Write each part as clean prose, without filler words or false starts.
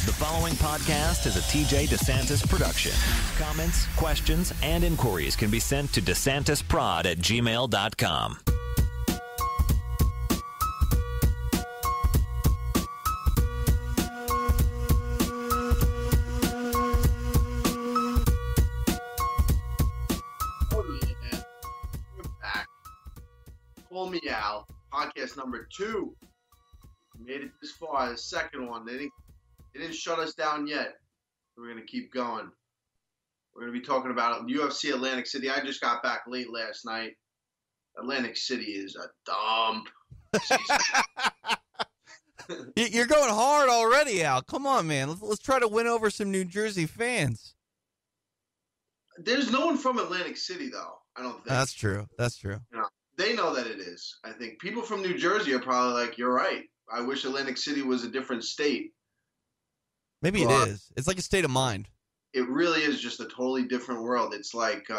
The following podcast is a TJ DeSantis production. Comments, questions, and inquiries can be sent to DeSantisProd@gmail.com. We're back. Call me Al. Podcast number 2. We made it this far. The second one. They didn't shut us down yet. We're going to keep going. We're going to be talking about UFC Atlantic City. I just got back late last night. Atlantic City is a dump. You're going hard already, Al. Come on, man. Let's try to win over some New Jersey fans. There's no one from Atlantic City, though. I don't think. That's true. You know, they know that it is. I think people from New Jersey are probably like, you're right. I wish Atlantic City was a different state. Maybe it is. It's like a state of mind. It really is just a totally different world. It's like,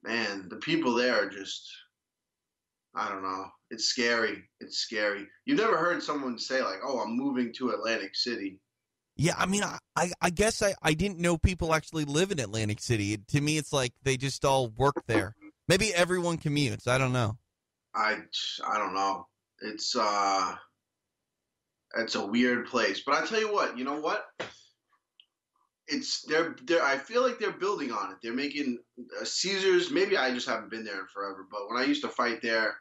man, the people there are just, I don't know. It's scary. It's scary. You've never heard someone say like, oh, I'm moving to Atlantic City. Yeah, I mean, I guess I didn't know people actually live in Atlantic City. To me, it's like they just all work there. Maybe everyone commutes. I don't know. I don't know. It's a weird place. But I tell you what, you know what? They're I feel like they're building on it. They're making Caesars. Maybe I just haven't been there in forever. But when I used to fight there,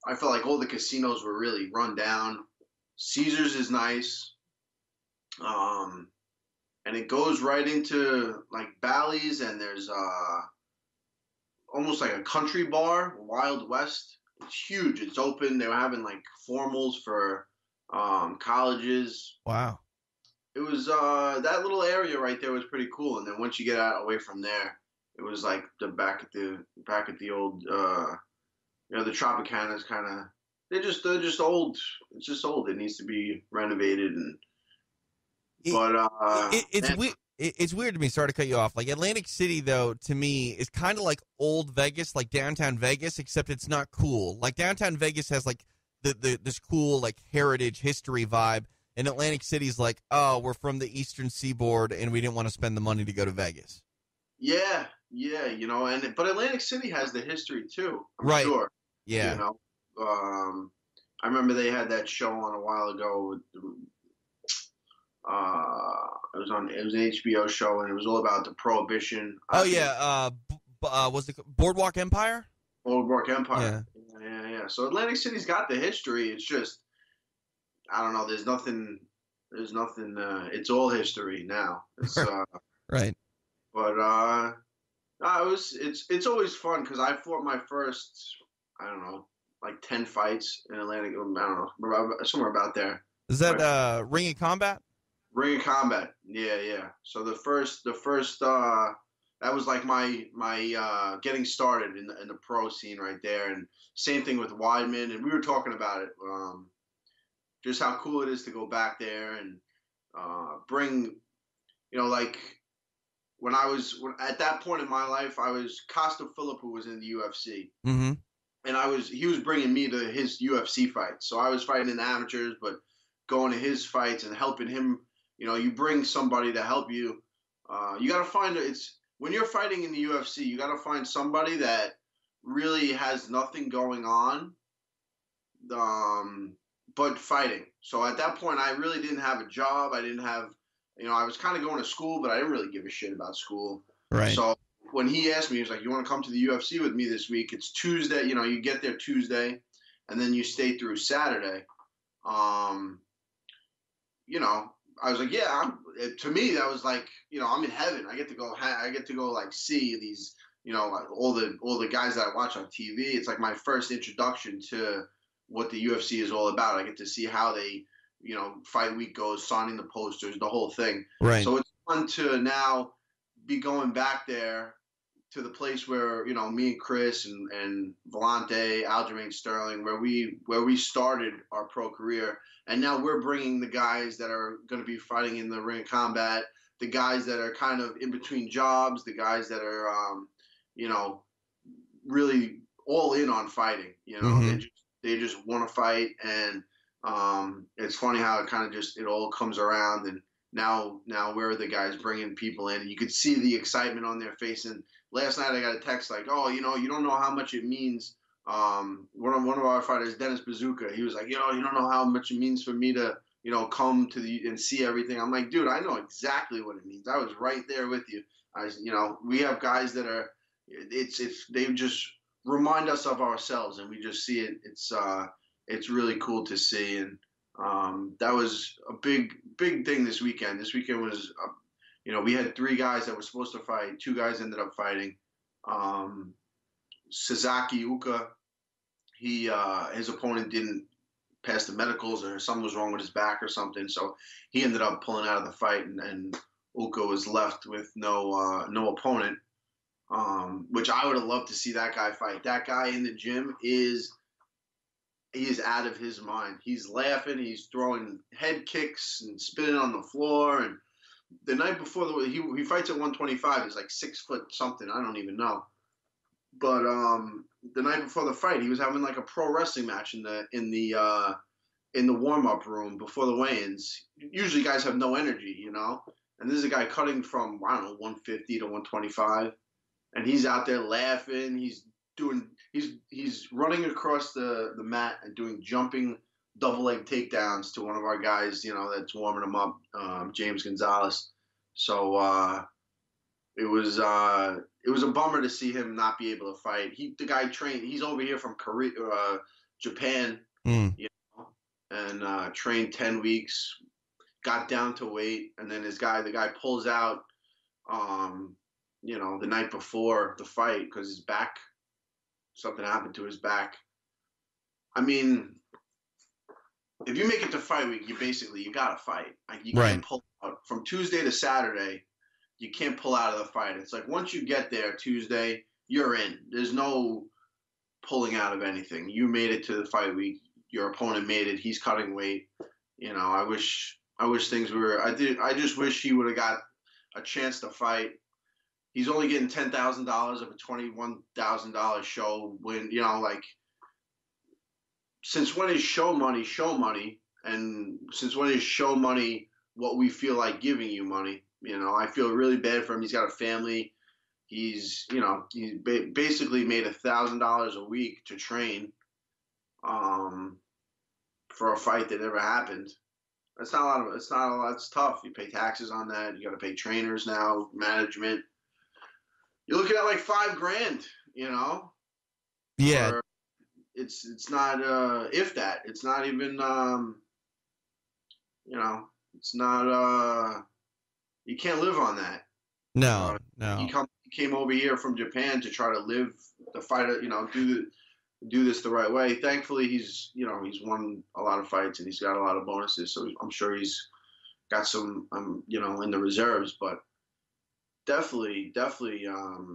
I felt like all the casinos were really run down. Caesars is nice. And it goes right into like Bally's, and there's almost like a country bar, Wild West. It's huge. It's open. They were having like formals for colleges. Wow. It was that little area right there was pretty cool. And then once you get away from there, it was like back at the old the Tropicana is kind of they're just old. It's just old. It needs to be renovated It's weird to me. Sorry to cut you off. Like Atlantic City, though, to me is kind of like old Vegas, like downtown Vegas, except it's not cool. Like downtown Vegas has like this cool like heritage history vibe, and Atlantic City's like, oh, we're from the Eastern Seaboard, and we didn't want to spend the money to go to Vegas. Yeah, but Atlantic City has the history too. I'm sure. Yeah. I remember they had that show on a while ago. It was an HBO show, and it was all about the Prohibition. Was it Boardwalk Empire? Boardwalk Empire. Yeah. So Atlantic City's got the history. It's just, I don't know. There's nothing. It's all history now. It's right. But it's always fun because I fought my first, I don't know, like 10 fights in Atlantic. I don't know, somewhere about there. Is that Ring of Combat? Ring of Combat, yeah. So the first, that was like my getting started in the pro scene right there, and same thing with Weidman, and we were talking about it, just how cool it is to go back there and bring, like when at that point in my life, I was Costa Phillip, who was in the UFC, mm-hmm. and he was bringing me to his UFC fights, so I was fighting in the amateurs, but going to his fights and helping him. You bring somebody to help you. You got to find when you're fighting in the UFC, you got to find somebody that really has nothing going on, but fighting. So at that point, I really didn't have a job. I didn't have, I was kind of going to school, but I didn't really give a shit about school. Right. So when he asked me, he was like, "You want to come to the UFC with me this week? It's Tuesday. You get there Tuesday, and then you stay through Saturday." I was like, yeah. To me, that was like, I'm in heaven. I get to go like see these, like all the guys that I watch on TV. It's like my first introduction to what the UFC is all about. I get to see how they, fight week goes, signing the posters, the whole thing. Right. So it's fun to now be going back there to the place where, me and Chris and Volante, Aljamain Sterling, where we started our pro career. And now we're bringing the guys that are going to be fighting in the Ring of Combat, the guys that are kind of in between jobs, the guys that are, really all in on fighting. Mm-hmm. They just want to fight, and It's funny how it kind of just it all comes around, and now we're the guys bringing people in. You could see the excitement on their face. And last night I got a text like, "Oh, you don't know how much it means." One of our fighters, Dennis Bazooka, he was like, you don't know how much it means for me to come to the and see everything. I'm like, dude, I know exactly what it means. I was right there with you. We have guys that are, it's they just remind us of ourselves, and we just see it. It's really cool to see, and that was a big thing this weekend. This weekend was, we had 3 guys that were supposed to fight. 2 guys ended up fighting. Sasaki Uka, his opponent didn't pass the medicals, or something was wrong with his back or something, so he ended up pulling out of the fight, and Uka was left with no opponent. Which I would have loved to see that guy fight. That guy in the gym he is out of his mind. He's laughing, he's throwing head kicks and spinning on the floor. And the night before he fights at 125. He's like 6 foot something. I don't even know. But the night before the fight, he was having like a pro wrestling match in the warm up room before the weigh-ins. Usually, guys have no energy, And this is a guy cutting from 150 to 125, and he's out there laughing. He's running across the mat and doing jumping double leg takedowns to one of our guys, that's warming him up, James Gonzalez. So it was a bummer to see him not be able to fight. The guy trained. He's over here from Japan, and trained 10 weeks, got down to weight, and then the guy pulls out, the night before the fight because his back, something happened to his back. I mean, if you make it to fight week, you gotta fight. Like, you can't pull out from Tuesday to Saturday. You can't pull out of the fight. It's like once you get there Tuesday, you're in. There's no pulling out of anything. You made it to the fight week. Your opponent made it. He's cutting weight. I wish things were. I just wish he would have got a chance to fight. He's only getting $10,000 of a $21,000 show. When since when is show money, and since when is show money what we feel like giving you money? I feel really bad for him. He's got a family. He's basically made $1,000 a week to train, for a fight that never happened. That's not a lot. It's not a lot. It's tough. You pay taxes on that. You got to pay trainers now, management. You're looking at like $5,000. Yeah. Or it's not if that. It's not even it's not you can't live on that. No. He came over here from Japan to try to live the fight, do this the right way. Thankfully, he's won a lot of fights and he's got a lot of bonuses, so I'm sure he's got some in the reserves, but definitely I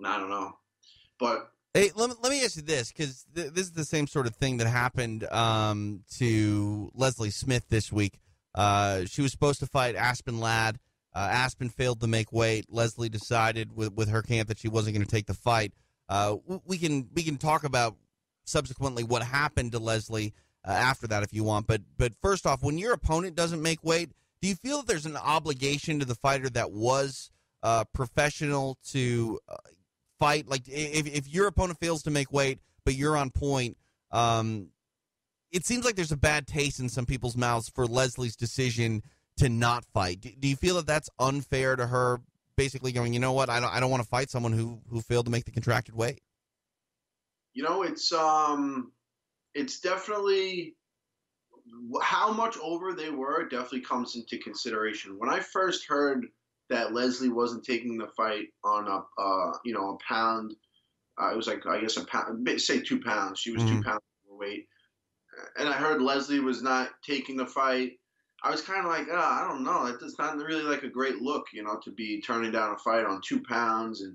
don't know. But hey, let me ask you this, because this is the same sort of thing that happened to Leslie Smith this week. She was supposed to fight Aspen Ladd. Aspen failed to make weight. Leslie decided with her camp that she wasn't going to take the fight. We can talk about subsequently what happened to Leslie after that if you want. But first off, when your opponent doesn't make weight, do you feel that there's an obligation to the fighter that was professional to fight? Like if your opponent fails to make weight, but you're on point, it seems like there's a bad taste in some people's mouths for Leslie's decision to not fight. Do you feel that that's unfair to her? Basically going, you know what? I don't want to fight someone who failed to make the contracted weight. It's definitely how much over they were definitely comes into consideration. When I first heard that Leslie wasn't taking the fight on a pound, it was like, I guess a pound, say 2 pounds. She was 2 pounds overweight, and I heard Leslie was not taking the fight. I was kind of like, I don't know. That's not really like a great look, to be turning down a fight on 2 pounds. And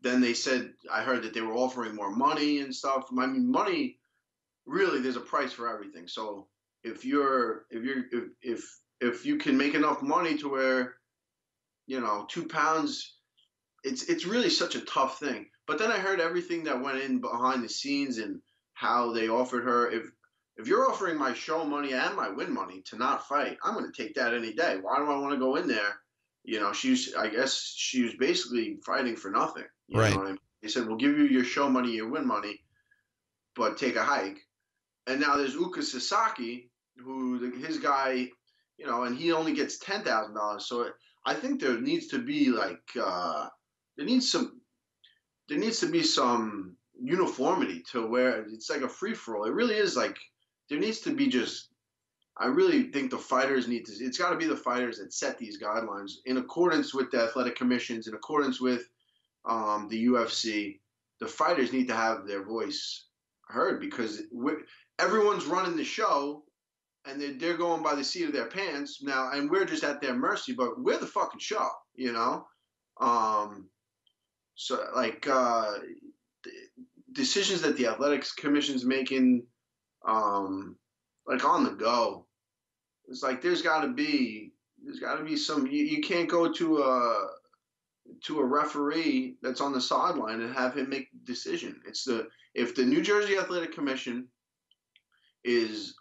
then they said, I heard that they were offering more money and stuff. I mean, money, really, there's a price for everything. So if you can make enough money to where, 2 pounds, it's really such a tough thing. But then I heard everything that went in behind the scenes and how they offered her. if you're offering my show money and my win money to not fight, I'm going to take that any day. Why do I want to go in there? I guess she was basically fighting for nothing. You Right. know what I mean? They said, we'll give you your show money, your win money, but take a hike. And now there's Uka Sasaki, his guy, and he only gets $10,000. So I think there needs to be there needs to be some uniformity to where it's like a free for all. It really is like there needs to be just. I really think the fighters need to. It's got to be the fighters that set these guidelines in accordance with the athletic commissions, in accordance with the UFC. The fighters need to have their voice heard because everyone's running the show, and they're going by the seat of their pants now, and we're just at their mercy. But we're the fucking show, So decisions that the athletics commission's making, like on the go. It's like there's got to be some. You can't go to a referee that's on the sideline and have him make the decision. If the New Jersey Athletic Commission is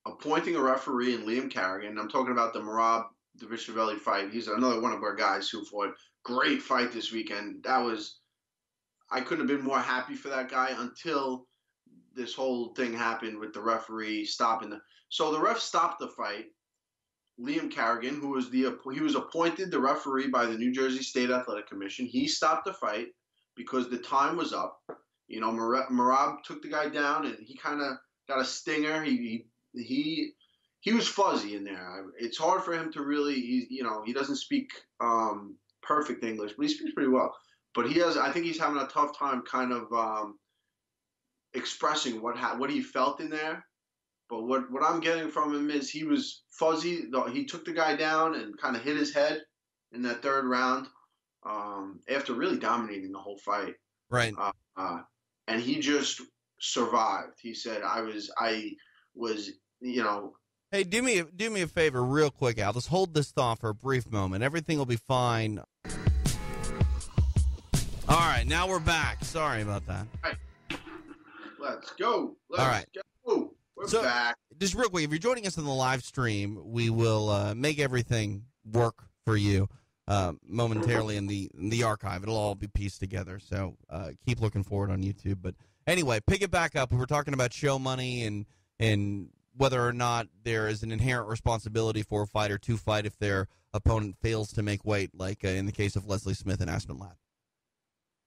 appointing a referee in Liam Carrigan, I'm talking about the Merab Dvalishvili fight. He's another one of our guys who fought. Great fight this weekend. I couldn't have been more happy for that guy until this whole thing happened with the referee stopping so the ref stopped the fight. Liam Carrigan, he was appointed the referee by the New Jersey State Athletic Commission. He stopped the fight because the time was up. Merab took the guy down and he kind of got a stinger. He was fuzzy in there. It's hard for him to really, he doesn't speak perfect English, but he speaks pretty well. But I think he's having a tough time kind of expressing what he felt in there. But what I'm getting from him is he was fuzzy. He took the guy down and kind of hit his head in that third round after really dominating the whole fight. Right. And he just survived. He said, I was. Hey, do me a favor real quick, Al. Just hold this thought for a brief moment. Everything will be fine. All right, now we're back. Sorry about that. All right. Let's go. All right. Go. We're back. Just real quick, if you're joining us on the live stream, we will make everything work for you momentarily in the archive. It'll all be pieced together, so keep looking forward on YouTube. But anyway, pick it back up. We were talking about show money and whether or not there is an inherent responsibility for a fighter to fight if their opponent fails to make weight, like in the case of Leslie Smith and Aspen Ladd.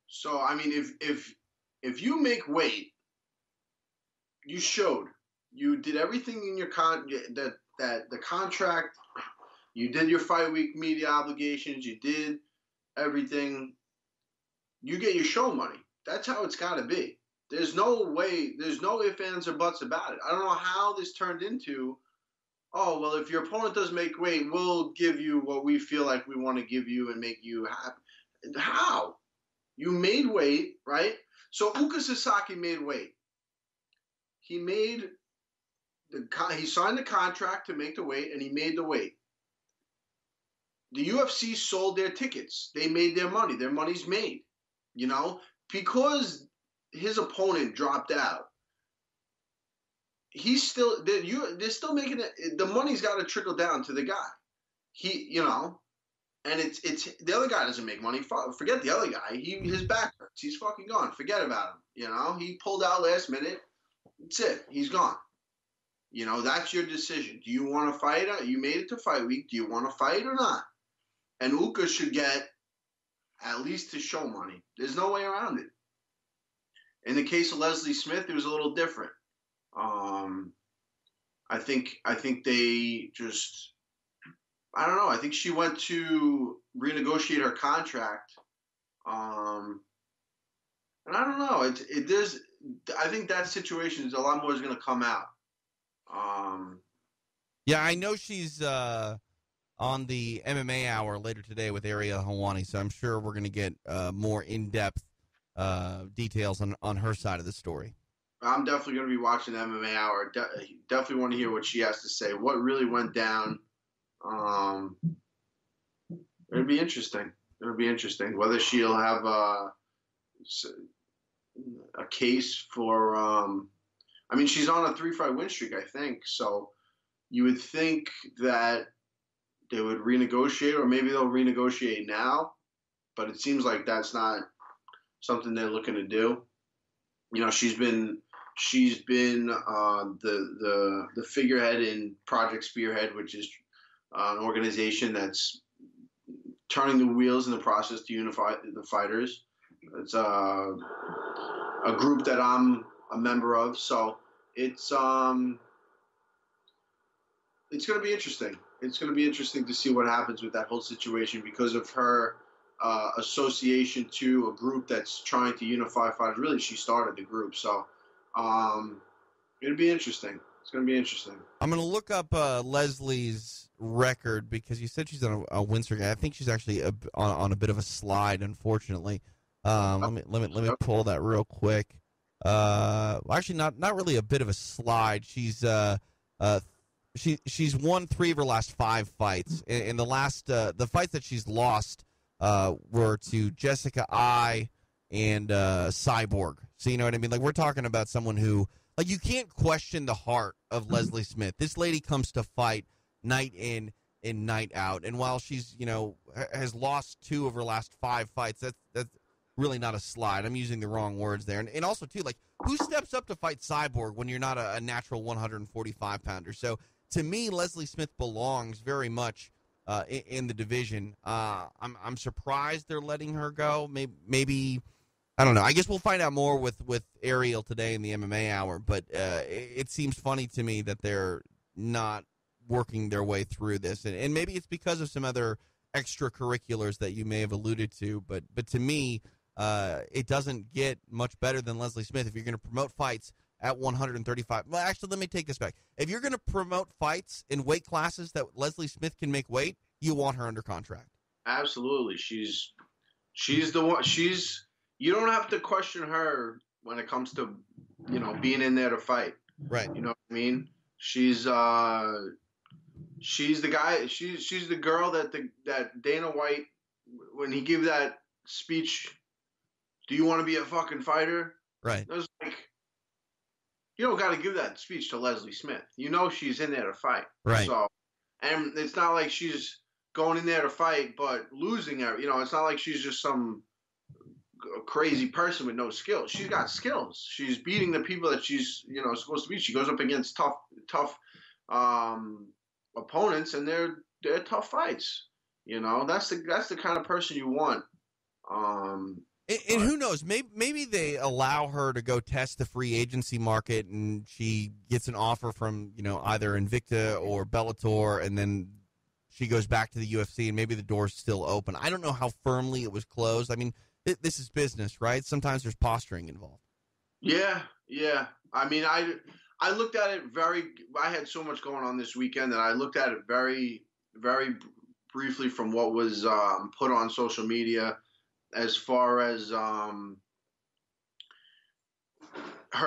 So, I mean, if you make weight, you showed. You did everything in your that the contract. You did your fight week media obligations. You did everything. You get your show money. That's how it's got to be. There's no way. There's no ifs, ands, or buts about it. I don't know how this turned into. Oh well, if your opponent does make weight, we'll give you what we feel like we want to give you and make you happy. How? You made weight, right? So Uka Sasaki made weight. He signed the contract to make the weight, and he made the weight. The UFC sold their tickets. They made their money. Their money's made, because his opponent dropped out. They're still making it. The money's got to trickle down to the guy. And it's the other guy doesn't make money. Forget the other guy. His back hurts. He's fucking gone. Forget about him. He pulled out last minute. That's it. He's gone. That's your decision. Do you want to fight? You made it to fight week. Do you want to fight or not? And Uka should get at least his show money. There's no way around it. In the case of Leslie Smith, it was a little different. I think they just, I don't know. I think she went to renegotiate her contract. And I don't know. I think that situation is a lot more is going to come out. Yeah, I know she's on the MMA Hour later today with Ariel Helwani, so I'm sure we're going to get more in-depth details on her side of the story. I'm definitely going to be watching the MMA Hour. Definitely want to hear what she has to say. What really went down? It'll be interesting. Whether she'll have a case for I mean, she's on a 3-fight win streak, I think. So you would think that they would renegotiate, or maybe they'll renegotiate now. But it seems like that's not something they're looking to do. You know, she's been the figurehead in Project Spearhead, which is an organization that's turning the wheels in the process to unify the fighters. It's a group that I'm a member of, so it's going to be interesting. It's going to be interesting to see what happens with that whole situation because of her association to a group that's trying to unify fighters. Really, she started the group, so it'll be interesting. It's going to be interesting. I'm going to look up Leslie's record because you said she's on a win streak. I think she's actually on a bit of a slide, unfortunately. Let me pull that real quick. Actually, not really a bit of a slide. She's won 3 of her last 5 fights. In the last the fights that she's lost were to Jessica I and Cyborg. So you know what I mean? Like, we're talking about someone who, like, you can't question the heart of Leslie Smith. This lady comes to fight night in and night out. And while she's, you know, has lost 2 of her last 5 fights, that's really not a slide. I'm using the wrong words there. And also, too, like, who steps up to fight Cyborg when you're not a natural 145-pounder? So, to me, Leslie Smith belongs very much in the division. I'm surprised they're letting her go. Maybe I don't know. I guess we'll find out more with Ariel today in the MMA Hour. But it seems funny to me that they're not working their way through this, and maybe it's because of some other extracurriculars that you may have alluded to. But to me, it doesn't get much better than Leslie Smith if you're going to promote fights at 135. Well, actually, let me take this back. If you're going to promote fights in weight classes that Leslie Smith can make weight, you want her under contract. Absolutely. She's the one. You don't have to question her when it comes to, you know, being in there to fight. Right. You know what I mean? She's the guy. She's the girl that Dana White, when he gave that speech, do you want to be a fucking fighter? Right. It was like, you don't got to give that speech to Leslie Smith. You know she's in there to fight. Right. So, and it's not like she's going in there to fight but losing her. You know, it's not like she's just some crazy person with no skills. She's got skills. She's beating the people that she's, you know, supposed to beat. She goes up against tough opponents, and they're tough fights. You know, that's the kind of person you want. And who knows? Maybe they allow her to go test the free agency market, and she gets an offer from, you know, either Invicta or Bellator, and then she goes back to the UFC, and maybe the door's still open. I don't know how firmly it was closed. I mean, this is business, right? Sometimes there's posturing involved. Yeah. I mean, I looked at it I had so much going on this weekend that I looked at it very, very briefly from what was put on social media. As far as her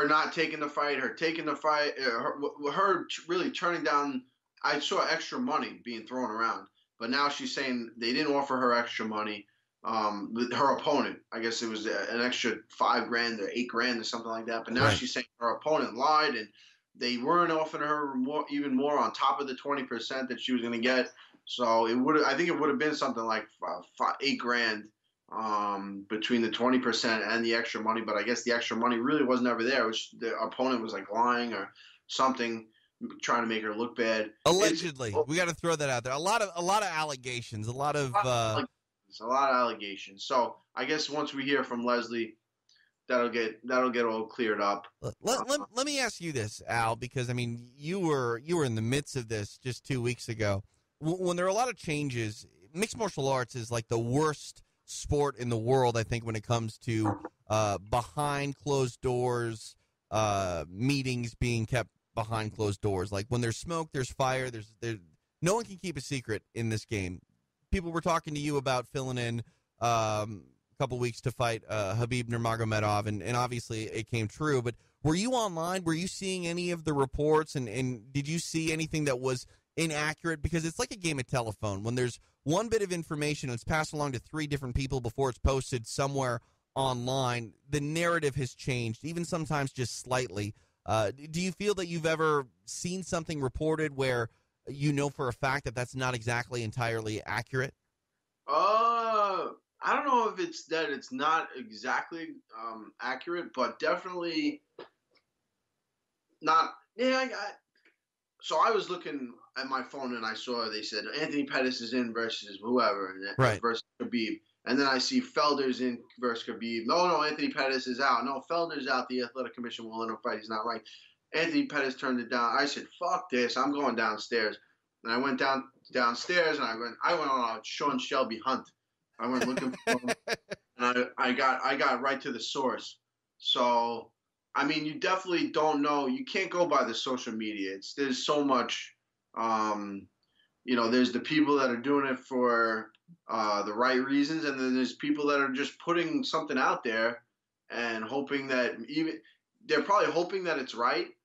not taking the fight, her taking the fight, her really turning down. I saw extra money being thrown around, but now she's saying they didn't offer her extra money. Her opponent, I guess it was an extra $5,000 or $8,000 or something like that. But now she's saying her opponent lied, and they weren't offering her even more on top of the 20% that she was going to get. So I think it would have been something like $8,000. Between the 20% and the extra money, but I guess the extra money really wasn't ever there. The opponent was like lying or something, trying to make her look bad. Allegedly, we got to throw that out there. A lot of allegations, a lot of allegations. So I guess once we hear from Leslie, that'll get all cleared up. Let me ask you this, Al, because I mean you were in the midst of this just 2 weeks ago. When there are a lot of changes, mixed martial arts is like the worst sport in the world, I think, when it comes to behind closed doors, meetings being kept behind closed doors. Like, when there's smoke, there's fire. There's no one can keep a secret in this game. People were talking to you about filling in a couple weeks to fight Khabib Nurmagomedov, and obviously it came true. But were you online? Were you seeing any of the reports, and did you see anything that was inaccurate? Because it's like a game of telephone. When there's one bit of information and it's passed along to 3 different people before it's posted somewhere online, the narrative has changed, even sometimes just slightly. Do you feel that you've ever seen something reported where you know for a fact that that's not exactly entirely accurate? I don't know if it's that it's not exactly accurate, but definitely not. Yeah, so I was looking at my phone and I saw they said Anthony Pettis is in versus whoever, Right. versus Khabib, and then I see Felder's in versus Khabib. No, Anthony Pettis is out. No, Felder's out. The Athletic Commission won't let him fight. He's not right. Anthony Pettis turned it down. I said, "Fuck this! I'm going downstairs." And I went downstairs and I went on a Sean Shelby hunt. I went looking for him, and I got right to the source. So, I mean, you definitely don't know. You can't go by the social media. There's so much. There's the people that are doing it for the right reasons, and then there's people that are just putting something out there and hoping that they're probably hoping that it's right,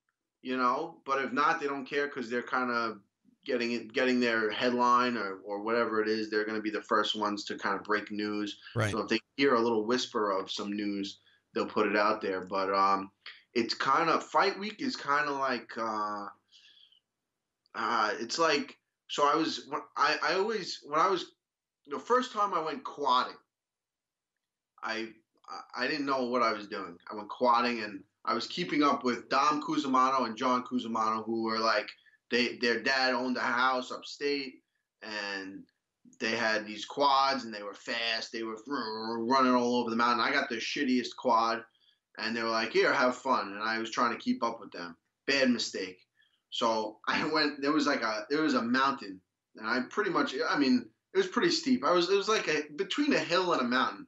But if not, they don't care because they're kind of getting their headline or whatever it is. They're going to be the first ones to kind of break news. Right. So if they hear a little whisper of some news, they'll put it out there. But it's kind of fight week is kind of like it's like so. The first time I went quadding, I didn't know what I was doing. I went quadding and I was keeping up with Dom Cusimano and John Cusimano, who were like their dad owned a house upstate and they had these quads and they were fast. They were running all over the mountain. I got the shittiest quad and they were like, "Here, have fun." And I was trying to keep up with them. Bad mistake. So I went, there was a mountain and it was pretty steep. It was like between a hill and a mountain.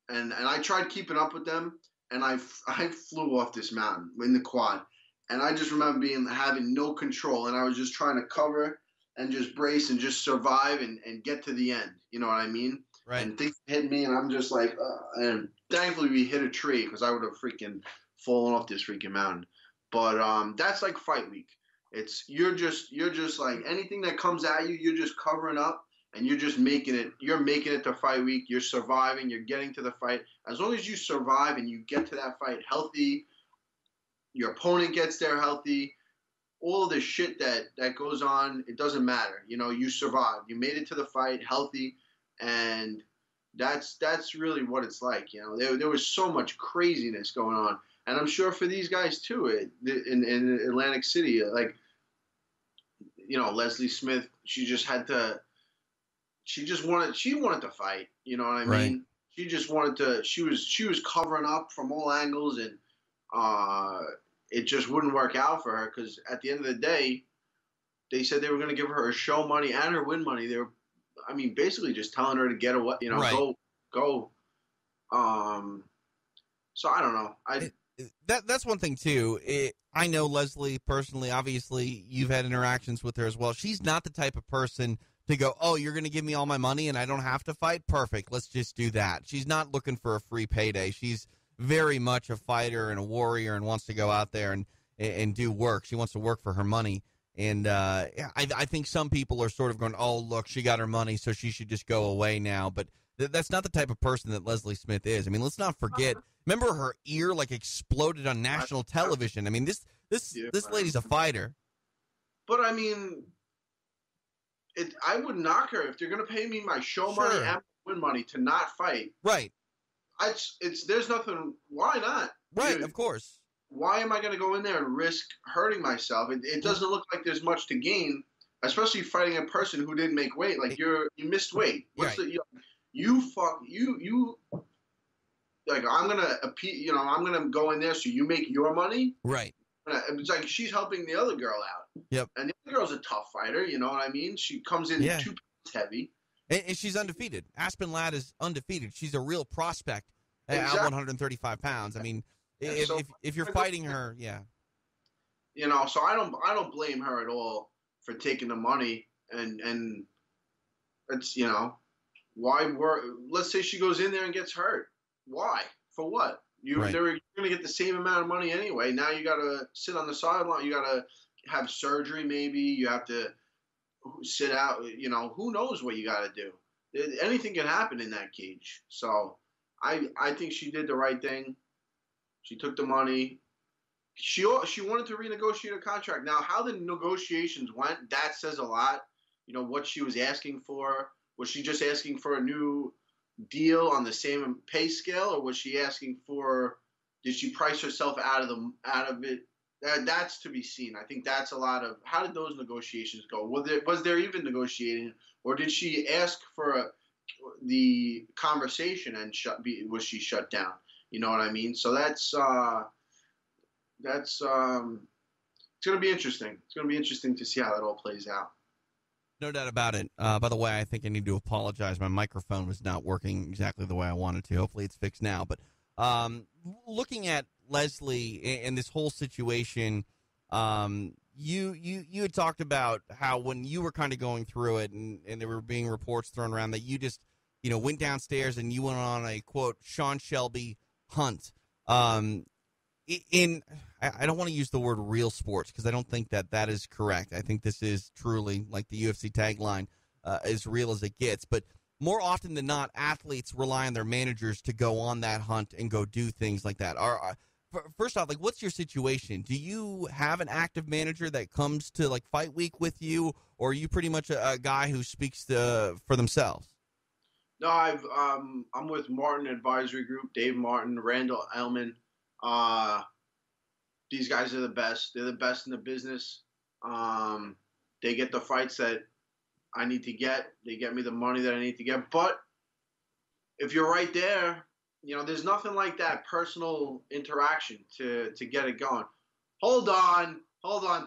And I tried keeping up with them and I flew off this mountain in the quad. And I just remember having no control and I was just trying to cover and just brace and just survive and get to the end. You know what I mean? Right. And things hit me and I'm just like, and thankfully we hit a tree because I would have freaking fallen off this freaking mountain. But that's like fight week. You're just like anything that comes at you, you're just covering up and you're just making it. You're making it to fight week. You're surviving. You're getting to the fight. As long as you survive and you get to that fight healthy, your opponent gets there healthy. All the shit that goes on, it doesn't matter. You survived. You made it to the fight healthy, and that's really what it's like. There was so much craziness going on. And I'm sure for these guys too, in Atlantic City, like, Leslie Smith, she wanted to fight. You know what I mean? Right. She just wanted to. She was covering up from all angles, and it just wouldn't work out for her because at the end of the day, they said they were going to give her her show money and her win money. They were, basically just telling her to get away. Right. Go. So I don't know. That's one thing too. I know Leslie personally. Obviously, you've had interactions with her as well. She's not the type of person to go, "Oh, you're going to give me all my money and I don't have to fight? Perfect. Let's just do that." She's not looking for a free payday. She's very much a fighter and a warrior and wants to go out there and do work. She wants to work for her money. And I think some people are sort of going, "Oh, look, she got her money, so she should just go away now." But that's not the type of person that Leslie Smith is. Let's not forget. Remember her ear exploded on national television. This lady's a fighter. But I would knock her if they're going to pay me my show money and win money to not fight. Right. There's nothing. Why not? Right. Dude, of course. Why am I going to go in there and risk hurting myself? It doesn't look like there's much to gain, especially fighting a person who didn't make weight. Like you missed weight. What's right. You like I'm gonna go in there so you make your money. Right. It's like she's helping the other girl out. Yep. And the other girl's a tough fighter. You know what I mean? She comes in 2 pounds heavy. And she's undefeated. Aspen Ladd is undefeated. She's a real prospect at 135 pounds. If you're fighting her, yeah. So I don't blame her at all for taking the money and it's why let's say she goes in there and gets hurt. Why? For what? They were going to get the same amount of money anyway. Now you got to sit on the sideline. You got to have surgery maybe. You have to sit out. Who knows what you got to do. Anything can happen in that cage. So I think she did the right thing. She took the money. She wanted to renegotiate a contract. Now, how the negotiations went, that says a lot. You know, what she was asking for. Was she just asking for a new deal on the same pay scale, or was she asking for? Did she price herself out of it? That's to be seen. I think that's a lot of. How did those negotiations go? Was there even negotiating, or did she ask for the conversation and was she shut down? You know what I mean? So that's it's going to be interesting. It's going to be interesting to see how that all plays out. No doubt about it. By the way, I think I need to apologize. My microphone was not working exactly the way I wanted to. Hopefully it's fixed now. But looking at Leslie and this whole situation, you had talked about how when you were kind of going through it and there were being reports thrown around that you just, went downstairs and you went on a, quote, Sean Shelby hunt. I don't want to use the word real sports because I don't think that is correct. I think this is truly, like the UFC tagline, as real as it gets. But more often than not, athletes rely on their managers to go on that hunt and go do things like that. First off, like, what's your situation? Do you have an active manager that comes to, like, fight week with you, or are you pretty much a guy who speaks for themselves? No, I'm with Martin Advisory Group, Dave Martin, Randall Ellman. These guys are the best. They're the best in the business. They get the fights that I need to get. They get me the money that I need to get. But if you're right there, there's nothing like that personal interaction to get it going. Hold on,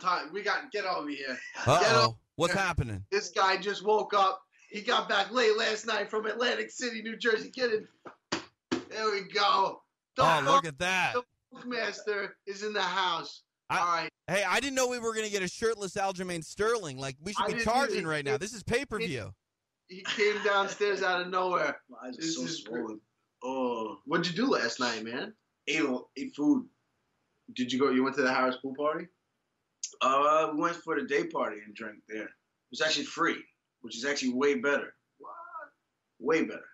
time. Get over here. Uh-oh. What's happening? This guy just woke up. He got back late last night from Atlantic City, New Jersey. Get in. There we go. Look at that. The Master is in the house. All right. Hey, I didn't know we were going to get a shirtless Aljamain Sterling. Like, we should be charging right now. This is pay-per-view. He came downstairs out of nowhere. My eyes are so swollen. Oh, what'd you do last night, man? Ate food. Did you go? You went to the Harris pool party? We went for the day party and drank there. It was actually free, which is actually way better. What? Way better.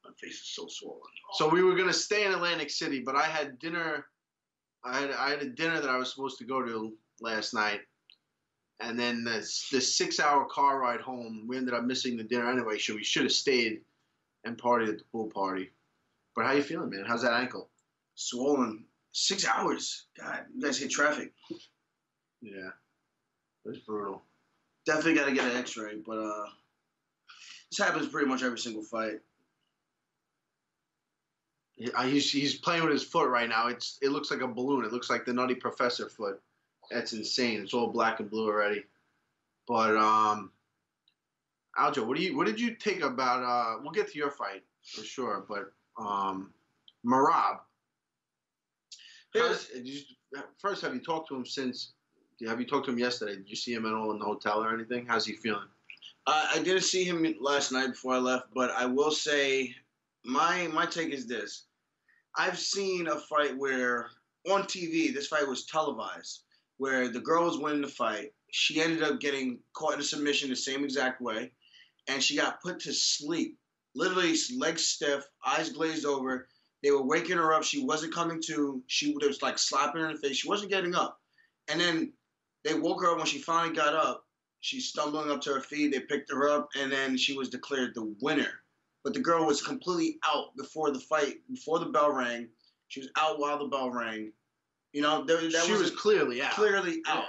My face is so swollen. So we were gonna stay in Atlantic City, but I had dinner. I had a dinner that I was supposed to go to last night, and then the 6-hour car ride home, we ended up missing the dinner anyway. So we should have stayed and partied at the pool party. But how you feeling, man? How's that ankle? Swollen. 6 hours. God, you guys hit traffic. Yeah, it's brutal. Definitely got to get an X-ray, but this happens pretty much every single fight. He's playing with his foot right now. It looks like a balloon. It looks like the Nutty Professor foot. That's insane. It's all black and blue already. But Aljo, what did you think about? We'll get to your fight for sure. But Merab. First, have you talked to him since? Have you talked to him yesterday? Did you see him at all in the hotel or anything? How's he feeling? I didn't see him last night before I left, but I will say my take is this. I've seen a fight where, on TV, this fight was televised, where the girl was winning the fight. She ended up getting caught in a submission the same exact way, and she got put to sleep. Literally, legs stiff, eyes glazed over. They were waking her up. She wasn't coming to. She was like slapping her in the face. She wasn't getting up. And then they woke her up when she finally got up. She's stumbling up to her feet. They picked her up, and then she was declared the winner. But the girl was completely out before the fight, before the bell rang. She was out while the bell rang. She was clearly out. Clearly out. Yeah.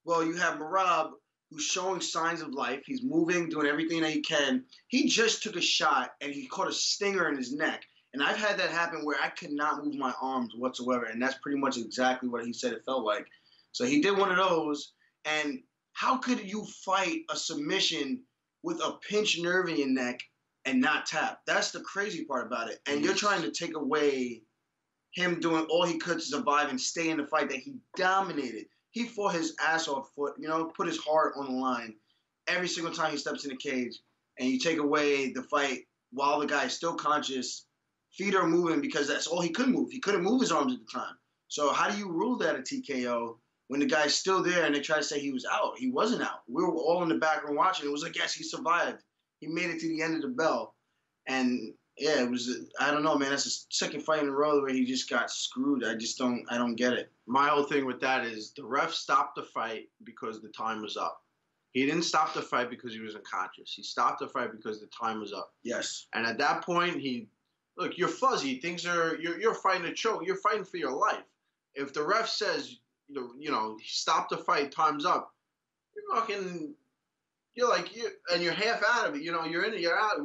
Well, you have Merab, who's showing signs of life. He's moving, doing everything that he can. He just took a shot, and he caught a stinger in his neck. And I've had that happen where I could not move my arms whatsoever, and that's pretty much exactly what he said it felt like. So he did one of those, and how could you fight a submission with a pinched nerve in your neck and not tap? That's the crazy part about it. And you're trying to take away him doing all he could to survive and stay in the fight that he dominated. He fought his ass off, put his heart on the line every single time he steps in the cage, and you take away the fight while the guy is still conscious. Feet are moving because that's all he could move. He couldn't move his arms at the time. So how do you rule that a TKO when the guy's still there and they try to say he was out? He wasn't out. We were all in the background watching. It was like, yes, he survived. He made it to the end of the bell. And Yeah, it was. I don't know, man. That's the second fight in a row where he just got screwed. I don't get it. My whole thing with that is the ref stopped the fight because the time was up. He didn't stop the fight because he was unconscious. He stopped the fight because the time was up. Yes. And at that point, look, you're fuzzy. You're fighting a choke. You're fighting for your life. If the ref says, stop the fight, time's up, and you're half out of it. You're in it, you're out.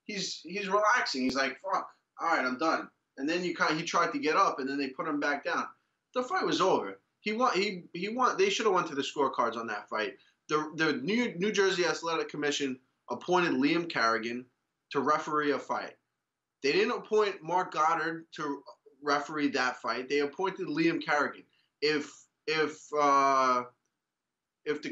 He's relaxing. He's like, fuck, all right, I'm done. And then he tried to get up, and then they put him back down. The fight was over. He won. They should have went to the scorecards on that fight. The New Jersey Athletic Commission appointed Liam Carrigan to referee a fight. They didn't appoint Mark Goddard to referee that fight. They appointed Liam Carrigan. If the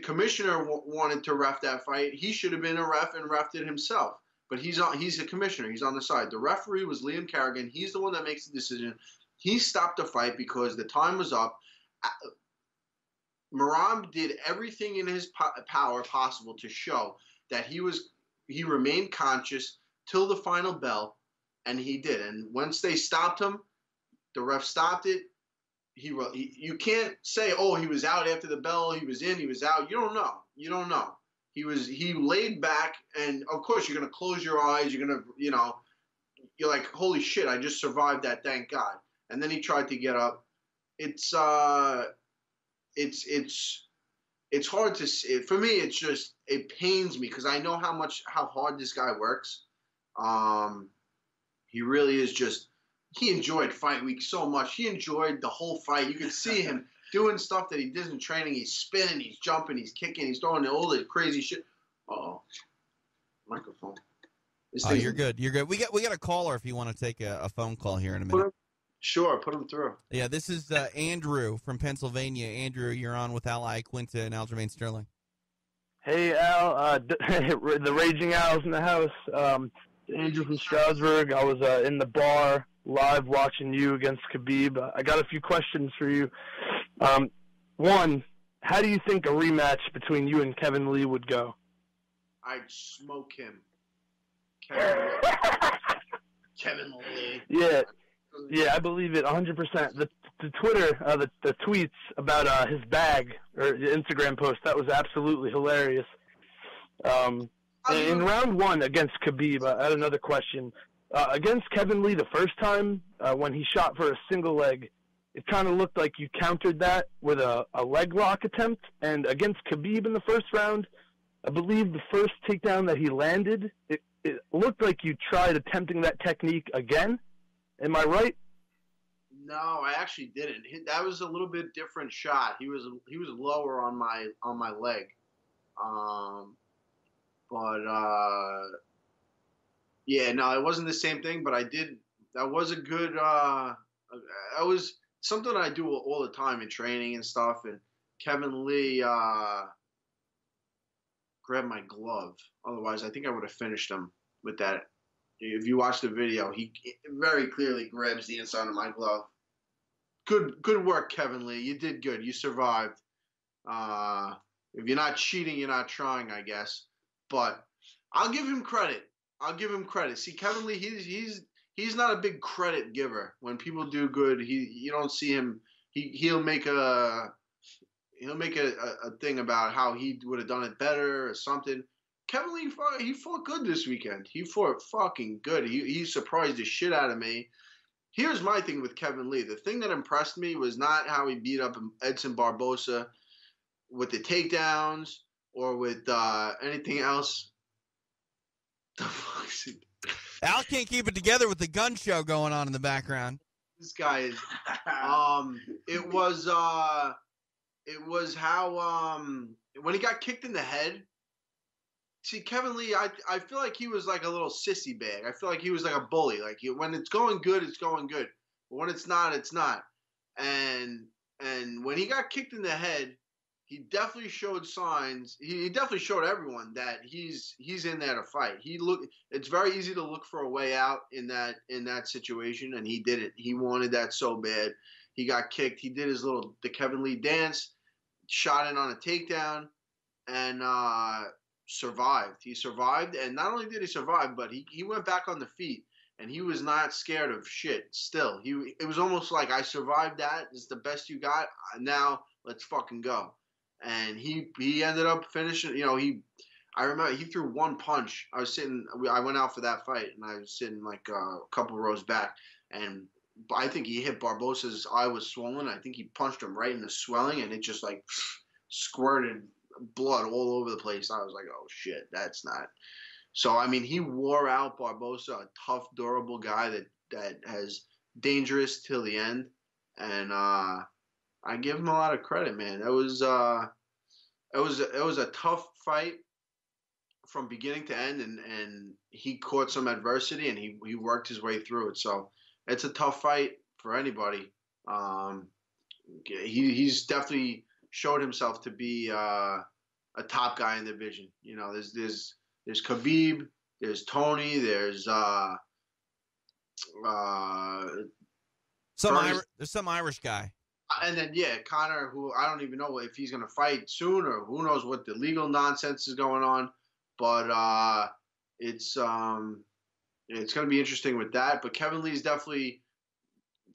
commissioner wanted to ref that fight, he should have been a ref and refed it himself. But he's a commissioner. He's on the side. The referee was Liam Carrigan. He's the one that makes the decision. He stopped the fight because the time was up. Merab did everything in his power possible to show that he remained conscious till the final bell, and he did. And once they stopped him, the ref stopped it. You can't say, oh, he was out after the bell, he was in, he was out. You don't know. He laid back, and of course you're gonna close your eyes. You're gonna, you're like, holy shit, I just survived that, thank God. And then he tried to get up. It's hard to see. For me, it pains me because I know how hard this guy works. He really is he enjoyed fight week so much. He enjoyed the whole fight. You could see him doing stuff that he did in training. He's spinning, he's jumping, he's kicking, he's throwing all this crazy shit. Uh-oh. Microphone. You're good. You're good. We got a caller if you want to take a phone call here in a minute. Sure, put him through. Yeah, this is Andrew from Pennsylvania. Andrew, you're on with Iaquinta and Aljamain Sterling. Hey, Al. The Raging Al's in the house. Andrew from Strasbourg. I was in the bar live watching you against Khabib. I got a few questions for you. One, how do you think a rematch between you and Kevin Lee would go? I'd smoke him. Kevin Lee. Yeah, I believe it 100%. The Twitter, the tweets about his bag or the Instagram post, that was absolutely hilarious. In round one against Khabib, I had another question. Against Kevin Lee the first time, when he shot for a single leg, it kind of looked like you countered that with a leg lock attempt. And against Khabib in the first round, I believe the first takedown that he landed, it looked like you tried attempting that technique again. Am I right? No, I actually didn't. That was a little bit different shot. He was lower on my leg. Yeah, no, it wasn't the same thing, but I did. That was a good. I was something I do all the time in training and stuff. And Kevin Lee grabbed my glove. Otherwise, I think I would have finished him with that. If you watch the video, he very clearly grabs the inside of my glove. Good work, Kevin Lee. You did good. You survived. If you're not cheating, you're not trying, I guess. But I'll give him credit. See, Kevin Lee, he's not a big credit giver. When people do good, you don't see him. He'll make a thing about how he would have done it better or something. Kevin Lee, he fought good this weekend. He fought fucking good. He surprised the shit out of me. Here's my thing with Kevin Lee. The thing that impressed me was not how he beat up Edson Barbosa with the takedowns or with anything else. The fuck is it? Al can't keep it together with the gun show going on in the background. This guy is. It was how when he got kicked in the head. See, Kevin Lee, I feel like he was like a little sissy bag. I feel like he was like a bully. Like when it's going good, it's going good. But when it's not, it's not. And when he got kicked in the head, he definitely showed signs. He definitely showed everyone that he's in there to fight. It's very easy to look for a way out in that situation, and he did it. He wanted that so bad. He got kicked. He did the Kevin Lee dance, shot in on a takedown, and survived. He survived, and not only did he survive, but he went back on the feet, and he was not scared of shit. Still, it was almost like, I survived that. It's the best you got. Now let's fucking go. And he ended up finishing. I remember he threw one punch. I went out for that fight, and I was sitting like a couple rows back, and I think he hit Barbosa's eye was swollen. I think he punched him right in the swelling, and it just like squirted blood all over the place. I was like, oh shit, that's not. So I mean, he wore out Barbosa, a tough, durable guy that has dangerous till the end, and I give him a lot of credit, man. It was a tough fight from beginning to end, and he caught some adversity, and he worked his way through it. So it's a tough fight for anybody. He's definitely showed himself to be a top guy in the division. There's Khabib, there's Tony, there's some Irish guy. And then, Conor, who I don't even know if he's going to fight soon, or who knows what the legal nonsense is going on. But it's going to be interesting with that. But Kevin Lee's definitely,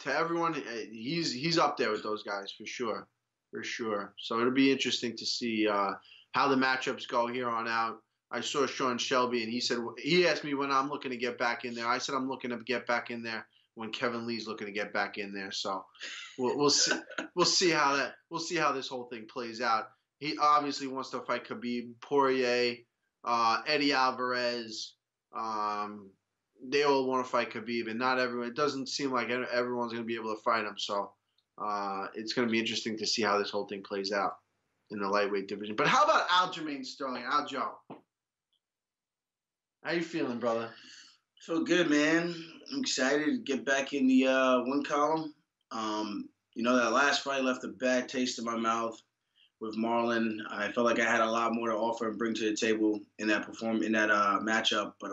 to everyone, he's up there with those guys for sure. So it'll be interesting to see how the matchups go here on out. I saw Sean Shelby, and he asked me when I'm looking to get back in there. I said I'm looking to get back in there when Kevin Lee's looking to get back in there. So we'll see. We'll see how this whole thing plays out. He obviously wants to fight Khabib, Poirier, Eddie Alvarez. They all want to fight Khabib, and not everyone. It doesn't seem like everyone's going to be able to fight him. So it's going to be interesting to see how this whole thing plays out in the lightweight division. But how about Aljamain Sterling, Aljo? How you feeling, brother? Feel good, man. I'm excited to get back in the win column. That last fight left a bad taste in my mouth with Marlon. I felt like I had a lot more to offer and bring to the table in that matchup. But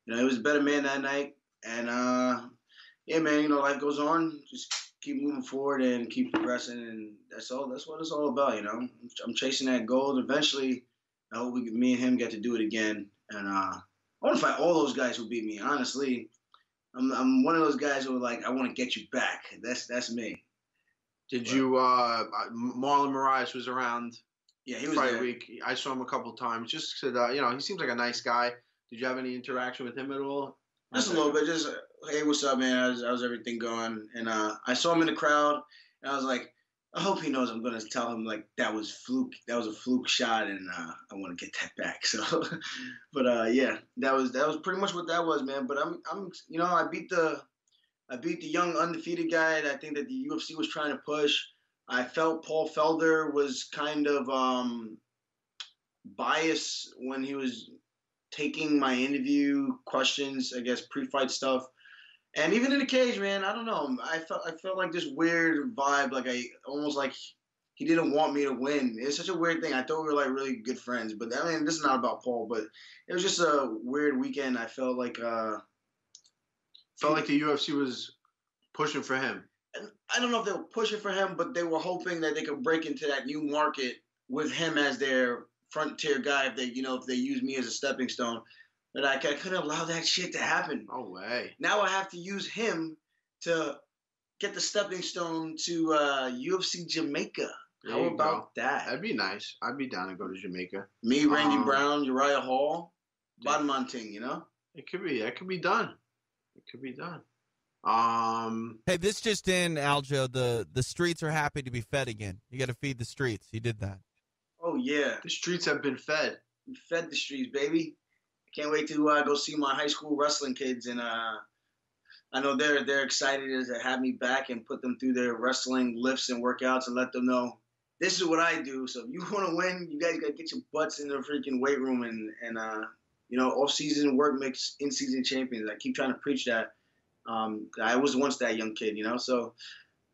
it was a better man that night. And man, life goes on. Just keep moving forward and keep progressing, and that's all. That's what it's all about, I'm chasing that goal. Eventually, I hope me and him get to do it again. And I want to fight all those guys who beat me. Honestly, I'm one of those guys who are like, I want to get you back. That's me. Did you? Marlon Moraes was around. Yeah, he was fight there. Week. I saw him a couple of times. Just said, he seems like a nice guy. Did you have any interaction with him at all? Just a little bit. Just, hey, what's up, man? How's everything going? And I saw him in the crowd, and I was like, I hope he knows I'm going to tell him, like, that was fluke. That was a fluke shot, and I want to get that back. So, but that was pretty much what that was, man. But I'm I beat the young undefeated guy that I think that the UFC was trying to push. I felt Paul Felder was kind of biased when he was taking my interview questions, I guess, pre-fight stuff. And even in the cage, man, I don't know. I felt like this weird vibe, like almost like he didn't want me to win. It's such a weird thing. I thought we were like really good friends, but I mean, this is not about Paul, but it was just a weird weekend. I felt like the UFC was pushing for him. And I don't know if they were pushing for him, but they were hoping that they could break into that new market with him as their frontier guy. If they use me as a stepping stone. But I couldn't allow that shit to happen. No way. Now I have to use him to get the stepping stone to UFC Jamaica. How about that? That'd be nice. I'd be down to go to Jamaica. Me, Randy Brown, Uriah Hall, Badmanting, It could be. That could be done. It could be done. Hey, this just in, Aljo. The streets are happy to be fed again. You got to feed the streets. You did that. Oh yeah, the streets have been fed. We fed the streets, baby. Can't wait to go see my high school wrestling kids, and I know they're excited to have me back and put them through their wrestling lifts and workouts and let them know this is what I do. So if you want to win, you guys got to get your butts in the freaking weight room and off-season work makes in-season champions. I keep trying to preach that. I was once that young kid, So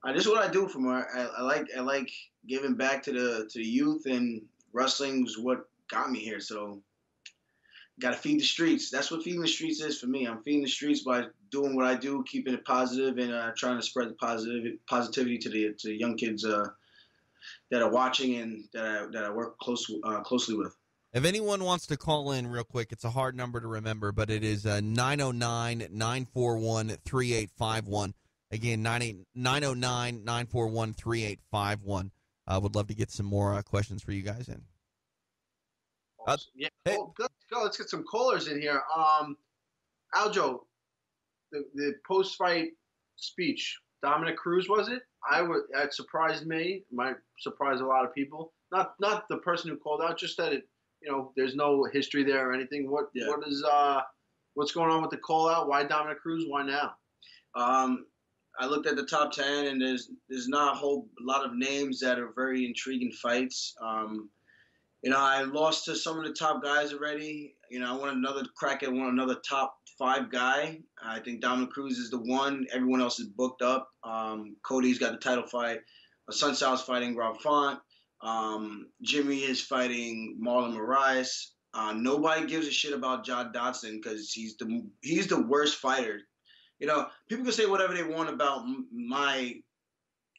this is what I do from her. I like giving back to the youth, and wrestling is what got me here. So. Got to feed the streets. That's what feeding the streets is for me. I'm feeding the streets by doing what I do, keeping it positive, and trying to spread the positivity to the young kids that are watching and that I work closely with. If anyone wants to call in real quick, it's a hard number to remember, but it is 909-941-3851. Again, 909-941-3851. Would love to get some more questions for you guys in. Yeah. Hey. Oh, let's go. Let's get some callers in here. Aljo, the post-fight speech, Dominic Cruz, was it? That surprised me. It might surprise a lot of people. Not the person who called out, just that it, there's no history there or anything. What's going on with the call out? Why Dominic Cruz? Why now? I looked at the top 10, and there's not a whole lot of names that are very intriguing fights. I lost to some of the top guys already. I want another crack at another top 5 guy. I think Dominic Cruz is the one. Everyone else is booked up. Cody's got the title fight. Sunsal's fighting Rob Font. Jimmy is fighting Marlon Moraes. Nobody gives a shit about John Dodson because he's the worst fighter. People can say whatever they want about my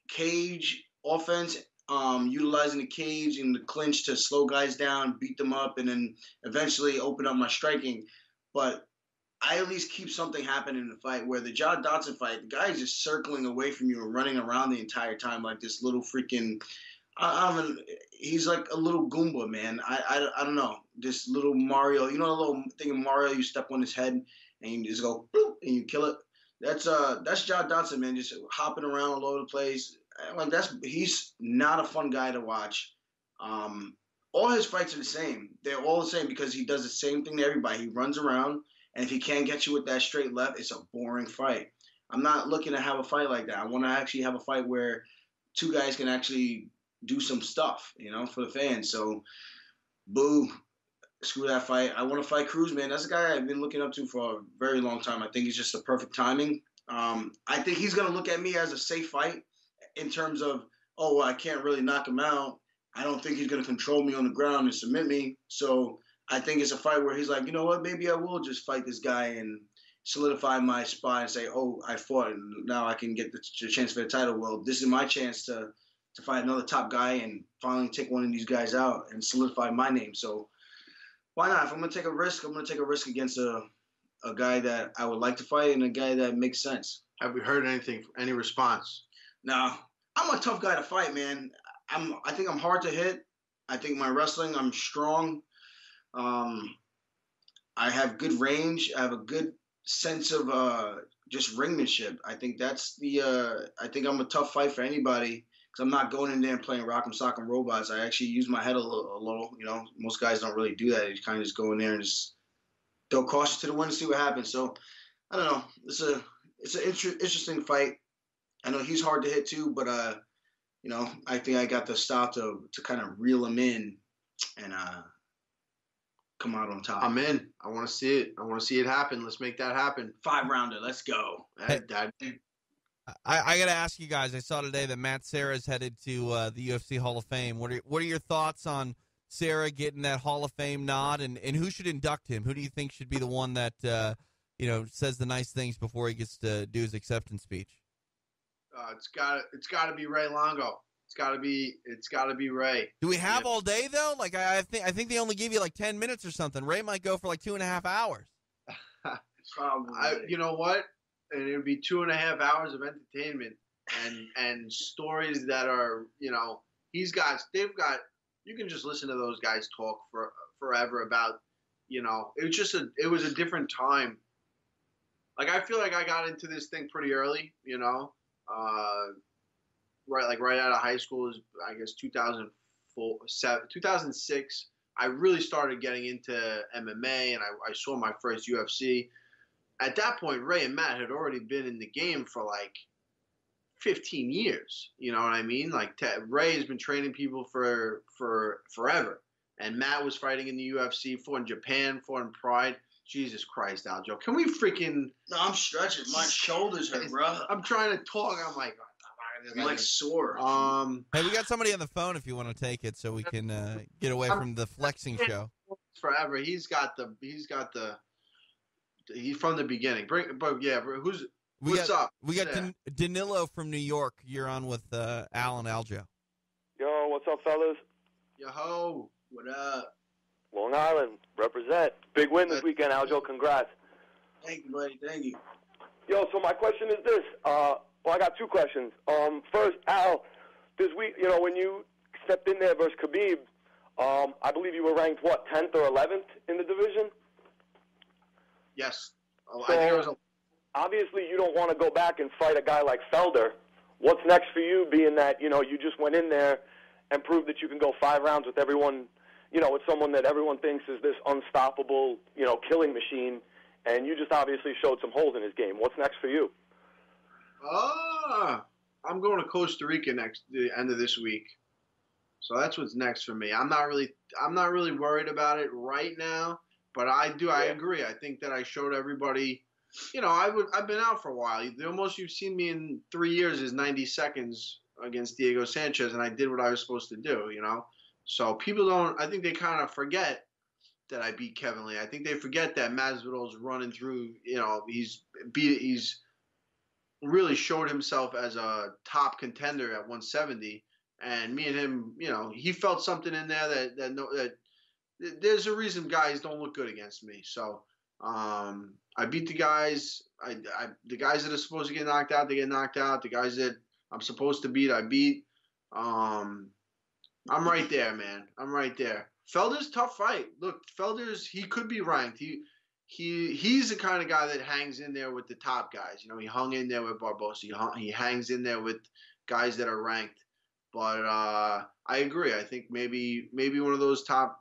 cage offense, utilizing the cage and the clinch to slow guys down, beat them up, and then eventually open up my striking. But I at least keep something happening in the fight. Where the John Dodson fight, the guy is just circling away from you and running around the entire time like this little freaking. He's like a little Goomba, man. I don't know. This little Mario, the little thing in Mario, you step on his head and you just go boop, and you kill it. That's John Dodson, man, just hopping around all over the place. He's not a fun guy to watch. All his fights are the same. They're all the same because he does the same thing to everybody. He runs around, and if he can't get you with that straight left, it's a boring fight. I'm not looking to have a fight like that. I want to actually have a fight where 2 guys can actually do some stuff, for the fans. So, boo. Screw that fight. I want to fight Cruz, man. That's a guy I've been looking up to for a very long time. I think it's just the perfect timing. I think he's going to look at me as a safe fight in terms of, I can't really knock him out. I don't think he's going to control me on the ground and submit me. So I think it's a fight where he's like, you know what, maybe I will just fight this guy and solidify my spot and say, I fought and now I can get the chance for the title. Well, this is my chance to fight another top guy and finally take one of these guys out and solidify my name. So why not? If I'm going to take a risk, I'm going to take a risk against a guy that I would like to fight and a guy that makes sense. Have we heard any response? No. I'm a tough guy to fight, man. I think I'm hard to hit. I think my wrestling, I'm strong. I have good range. I have a good sense of just ringmanship. I think I think I'm a tough fight for anybody. Because I'm not going in there and playing rock'em sock'em robots. I actually use my head a little. Most guys don't really do that. They kind of just go in there and just throw caution to the wind and see what happens. So I don't know. It's an interesting fight. I know he's hard to hit too, but I think I got the style to kind of reel him in and come out on top. I'm in. I want to see it. I want to see it happen. Let's make that happen. 5-rounder. Let's go. I got to ask you guys, I saw today that Matt Serra is headed to the UFC Hall of Fame. What are your thoughts on Serra getting that Hall of Fame nod, and who should induct him? Who do you think should be the one that says the nice things before he gets to do his acceptance speech? It's got to be Ray Longo. It's got to be Ray. Do we have all day though? Like I think they only give you like 10 minutes or something. Ray might go for like 2.5 hours. Probably. You know what? And it would be 2.5 hours of entertainment and stories that are, you can just listen to those guys talk forever about, it was a different time. Like, I feel like I got into this thing pretty early, right out of high school is, I guess, 2006. I really started getting into MMA and I saw my first UFC. At that point, Ray and Matt had already been in the game for like 15 years. You know what I mean? Like Ray has been training people for forever. And Matt was fighting in the UFC, fought in Japan, fought in Pride. Jesus Christ, Aljo. Can we freaking... No, I'm stretching. My shoulders hurt, bro. I'm trying to talk. I'm like... I'm like sore. Hey, we got somebody on the phone if you want to take it so we can get away from the flexing show. Forever. He's from the beginning. What's up? We got Danilo from New York. You're on with Al and Aljo. Yo, what's up, fellas? Yo-ho. What up? Long Island, represent. Big win this weekend, Aljo. Congrats. Thank you, buddy. Thank you. Yo, so my question is this. Well, I got two questions. First, Al, this week, when you stepped in there versus Khabib, I believe you were ranked, 10th or 11th in the division? Yes. So, I think it was obviously, you don't want to go back and fight a guy like Felder. What's next for you, being that, you just went in there and proved that you can go 5 rounds with everyone, with someone that everyone thinks is this unstoppable, killing machine, and you just obviously showed some holes in his game. What's next for you? I'm going to Costa Rica the end of this week. So that's what's next for me. I'm not really worried about it right now, but I agree. I think that I showed everybody, I've been out for a while. The most you've seen me in 3 years is 90 seconds against Diego Sanchez, and I did what I was supposed to do, So people I think they kind of forget that I beat Kevin Lee. I think they forget that Masvidal's running through, he's really showed himself as a top contender at 170, and me and him, he felt something in there that there's a reason guys don't look good against me. So I beat the guys. The guys that are supposed to get knocked out, they get knocked out. The guys that I'm supposed to beat, I beat. I'm right there, man. I'm right there. Felder's tough fight. Look, he could be ranked. He's the kind of guy that hangs in there with the top guys. He hung in there with Barbosa. He hangs in there with guys that are ranked. But I agree. I think maybe one of those top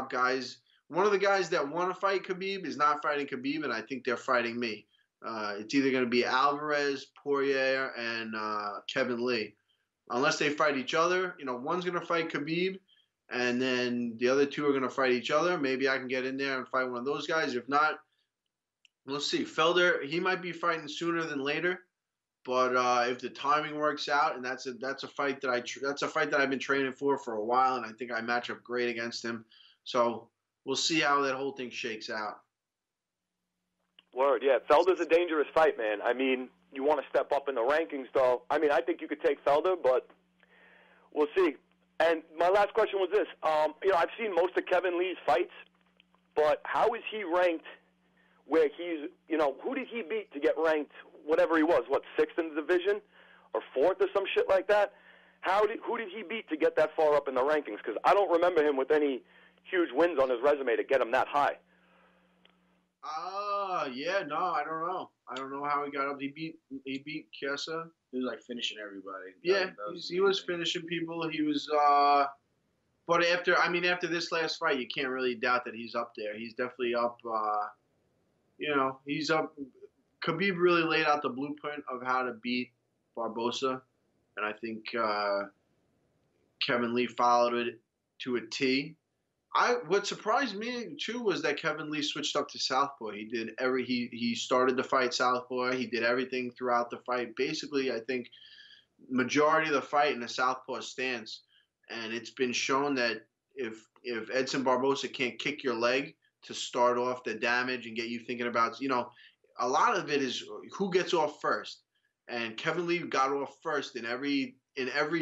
guys. One of the guys that want to fight Khabib is not fighting Khabib, and I think they're fighting me. It's either going to be Alvarez, Poirier, and Kevin Lee. Unless they fight each other, one's going to fight Khabib, and then the other two are going to fight each other. Maybe I can get in there and fight one of those guys. If not, we'll see. Felder, he might be fighting sooner than later, but if the timing works out, and that's a fight that I've been training for a while, and I think I match up great against him. So we'll see how that whole thing shakes out. Word, yeah. Felder's a dangerous fight, man. I mean, you want to step up in the rankings, though. I mean, I think you could take Felder, but we'll see. And my last question was this. I've seen most of Kevin Lee's fights, but how is he ranked where he's, who did he beat to get ranked, whatever he was, 6th in the division or 4th or some shit like that? Who did he beat to get that far up in the rankings? Because I don't remember him with any huge wins on his resume to get him that high. Yeah, no, I don't know. I don't know how he got up. He beat Chiesa. He was finishing everybody. Yeah, he was finishing people. He was, but after this last fight, you can't really doubt that he's up there. He's definitely up. He's up. Khabib really laid out the blueprint of how to beat Barbosa, and I think Kevin Lee followed it to a T. What surprised me too was that Kevin Lee switched up to southpaw. He started the fight southpaw. He did everything throughout the fight. Basically, I think majority of the fight in a southpaw stance. And it's been shown that if Edson Barbosa can't kick your leg to start off the damage and get you thinking about, a lot of it is who gets off first. And Kevin Lee got off first in every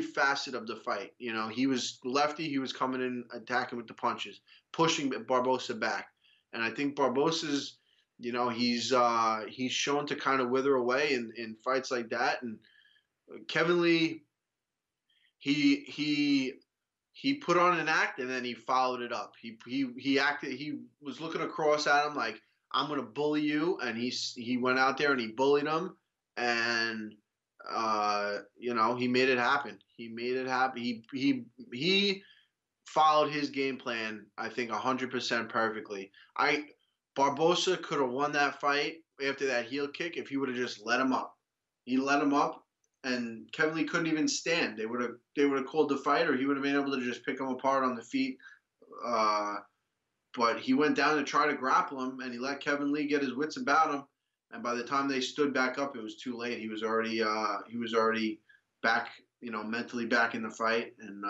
facet of the fight. He was lefty. He was coming in, attacking with the punches, pushing Barbosa back. And I think Barbosa's, he's shown to kind of wither away in fights like that. And Kevin Lee, he put on an act and then he followed it up. He acted. He was looking across at him like, I'm going to bully you. And he went out there and he bullied him. And he made it happen. He made it happen. He followed his game plan, I think, 100% perfectly. Barbosa could have won that fight after that heel kick if he would have just let him up. He let him up, and Kevin Lee couldn't even stand. They would have called the fight, or he would have been able to just pick him apart on the feet. But he went down to try to grapple him, and he let Kevin Lee get his wits about him. And by the time they stood back up, it was too late. He was already back, mentally back in the fight, and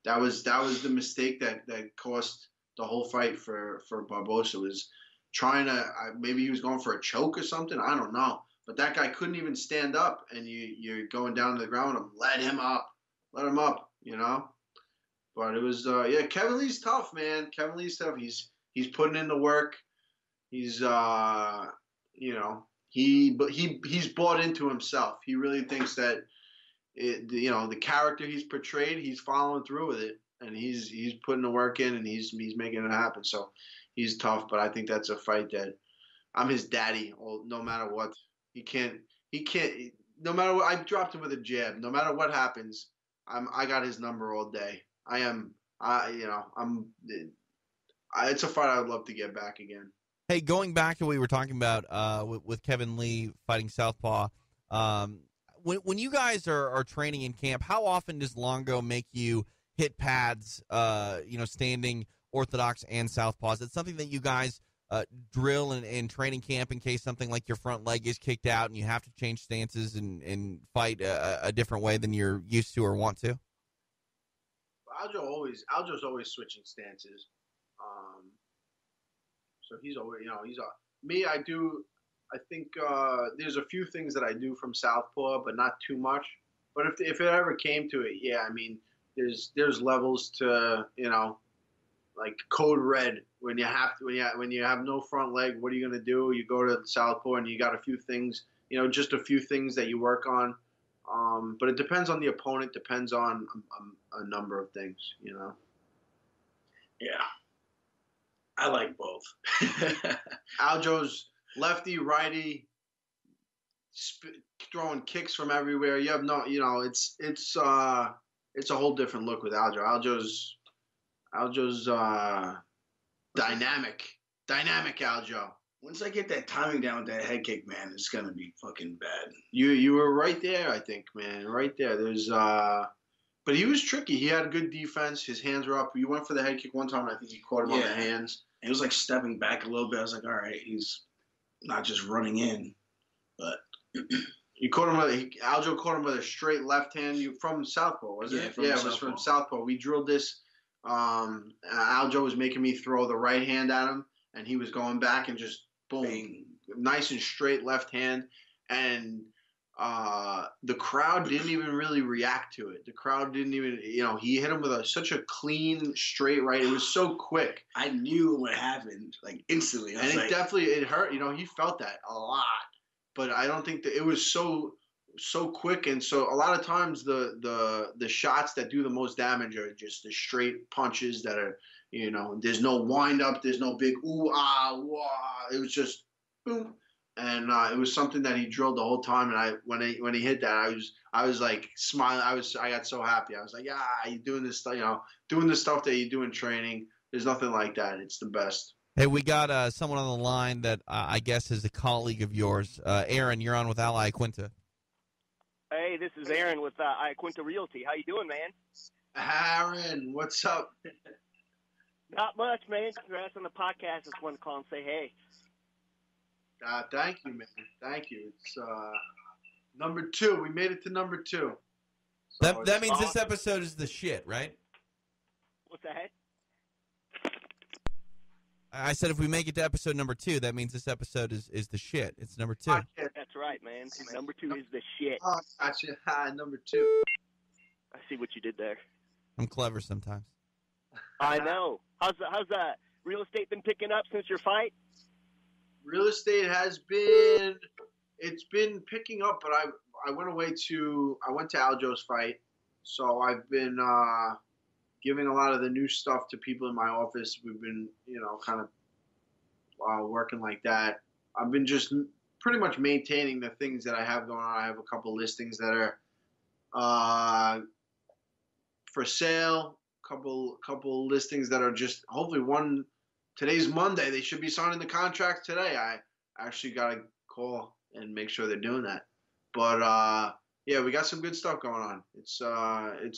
that was the mistake that cost the whole fight for Barbosa. Was trying to maybe he was going for a choke or something. I don't know, but that guy couldn't even stand up, and you're going down to the ground with him. Let him up, But it was Kevin Lee's tough, man. Kevin Lee's tough. He's putting in the work. He's he's bought into himself. He really thinks that the character he's portrayed, he's following through with it, and he's putting the work in, and he's making it happen. So he's tough, but I think that's a fight that I'm his daddy. No matter what, he can't. No matter what, I dropped him with a jab. No matter what happens, I got his number all day. It's a fight I would love to get back again. Hey, going back to what we were talking about with Kevin Lee fighting Southpaw, when you guys are training in camp, how often does Longo make you hit pads, standing, orthodox, and Southpaw? Is it something that you guys drill in training camp in case something like your front leg is kicked out and you have to change stances and fight a different way than you're used to or want to? Aljo's always switching stances. So he's always, me. I think there's a few things that I do from Southpaw, but not too much. But if it ever came to it, yeah, I mean, there's levels to, like code red. When you have no front leg, what are you gonna do? You go to Southpaw and you got a few things, just a few things that you work on. But it depends on the opponent. Depends on a number of things, Yeah. I like both. Aljo's lefty, righty, throwing kicks from everywhere. You have it's a whole different look with Aljo. Aljo's dynamic Aljo. Once I get that timing down with that head kick, man, it's gonna be fucking bad. You were right there, I think, man. Right there. There's but he was tricky. He had good defense. His hands were up. You went for the head kick one time, and I think he caught him on the hands. It was like stepping back a little bit. I was like, all right, he's not just running in, but you caught him Aljo caught him with a straight left hand. From Southpaw, was it? Yeah, it was from Southpaw. We drilled this. Aljo was making me throw the right hand at him, and he was going back and just boom, bang. Nice and straight left hand, and the crowd didn't even really react to it. The crowd didn't even, he hit him with such a clean, straight right. It was so quick. I knew what happened, like instantly. It hurt. He felt that a lot. But I don't think that it was so quick. And so a lot of times the shots that do the most damage are just the straight punches that are, there's no wind up. There's no big ooh, ah, wah. It was just boom. And it was something that he drilled the whole time. And when he hit that, I was like smiling. I got so happy. I was like, yeah, you doing this stuff, doing the stuff that you do in training. There's nothing like that. It's the best. Hey, we got someone on the line that I guess is a colleague of yours. Aaron, you're on with Iaquinta. Hey, this is Aaron with Iaquinta Realty. How you doing, man? Aaron, what's up? Not much, man. Congrats on the podcast. Just wanted to call and say hey. Thank you, man. Thank you. It's number 2. We made it to number 2. So that means this episode is the shit, right? What's that? I said if we make it to episode number 2, that means this episode is the shit. It's number 2. That's right, man. Number 2 is the shit. Oh, gotcha. Number 2. I see what you did there. I'm clever sometimes. I know. How's real estate been picking up since your fight? Real estate it's been picking up, but I went to Aljo's fight, so I've been giving a lot of the new stuff to people in my office. We've been, kind of working like that. I've been just pretty much maintaining the things that I have going on. I have a couple listings that are for sale, couple listings that are just hopefully one. Today's Monday. They should be signing the contract today. I actually got to call and make sure they're doing that. But yeah, we got some good stuff going on. It's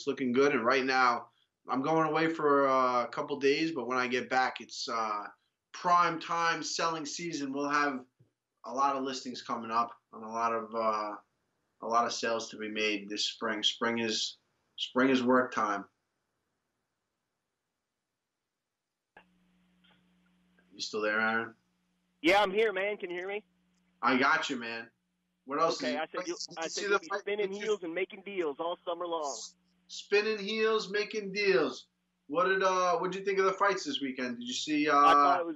looking good. And right now, I'm going away for a couple days. But when I get back, it's prime time selling season. We'll have a lot of listings coming up and a lot of sales to be made this spring. Spring is work time. You still there, Aaron? Yeah, I'm here, man. Can you hear me? I got you, man. What else? Okay, I said you'll be spinning heels and making deals all summer long. Spinning heels, making deals. What'd you think of the fights this weekend? Did you see? I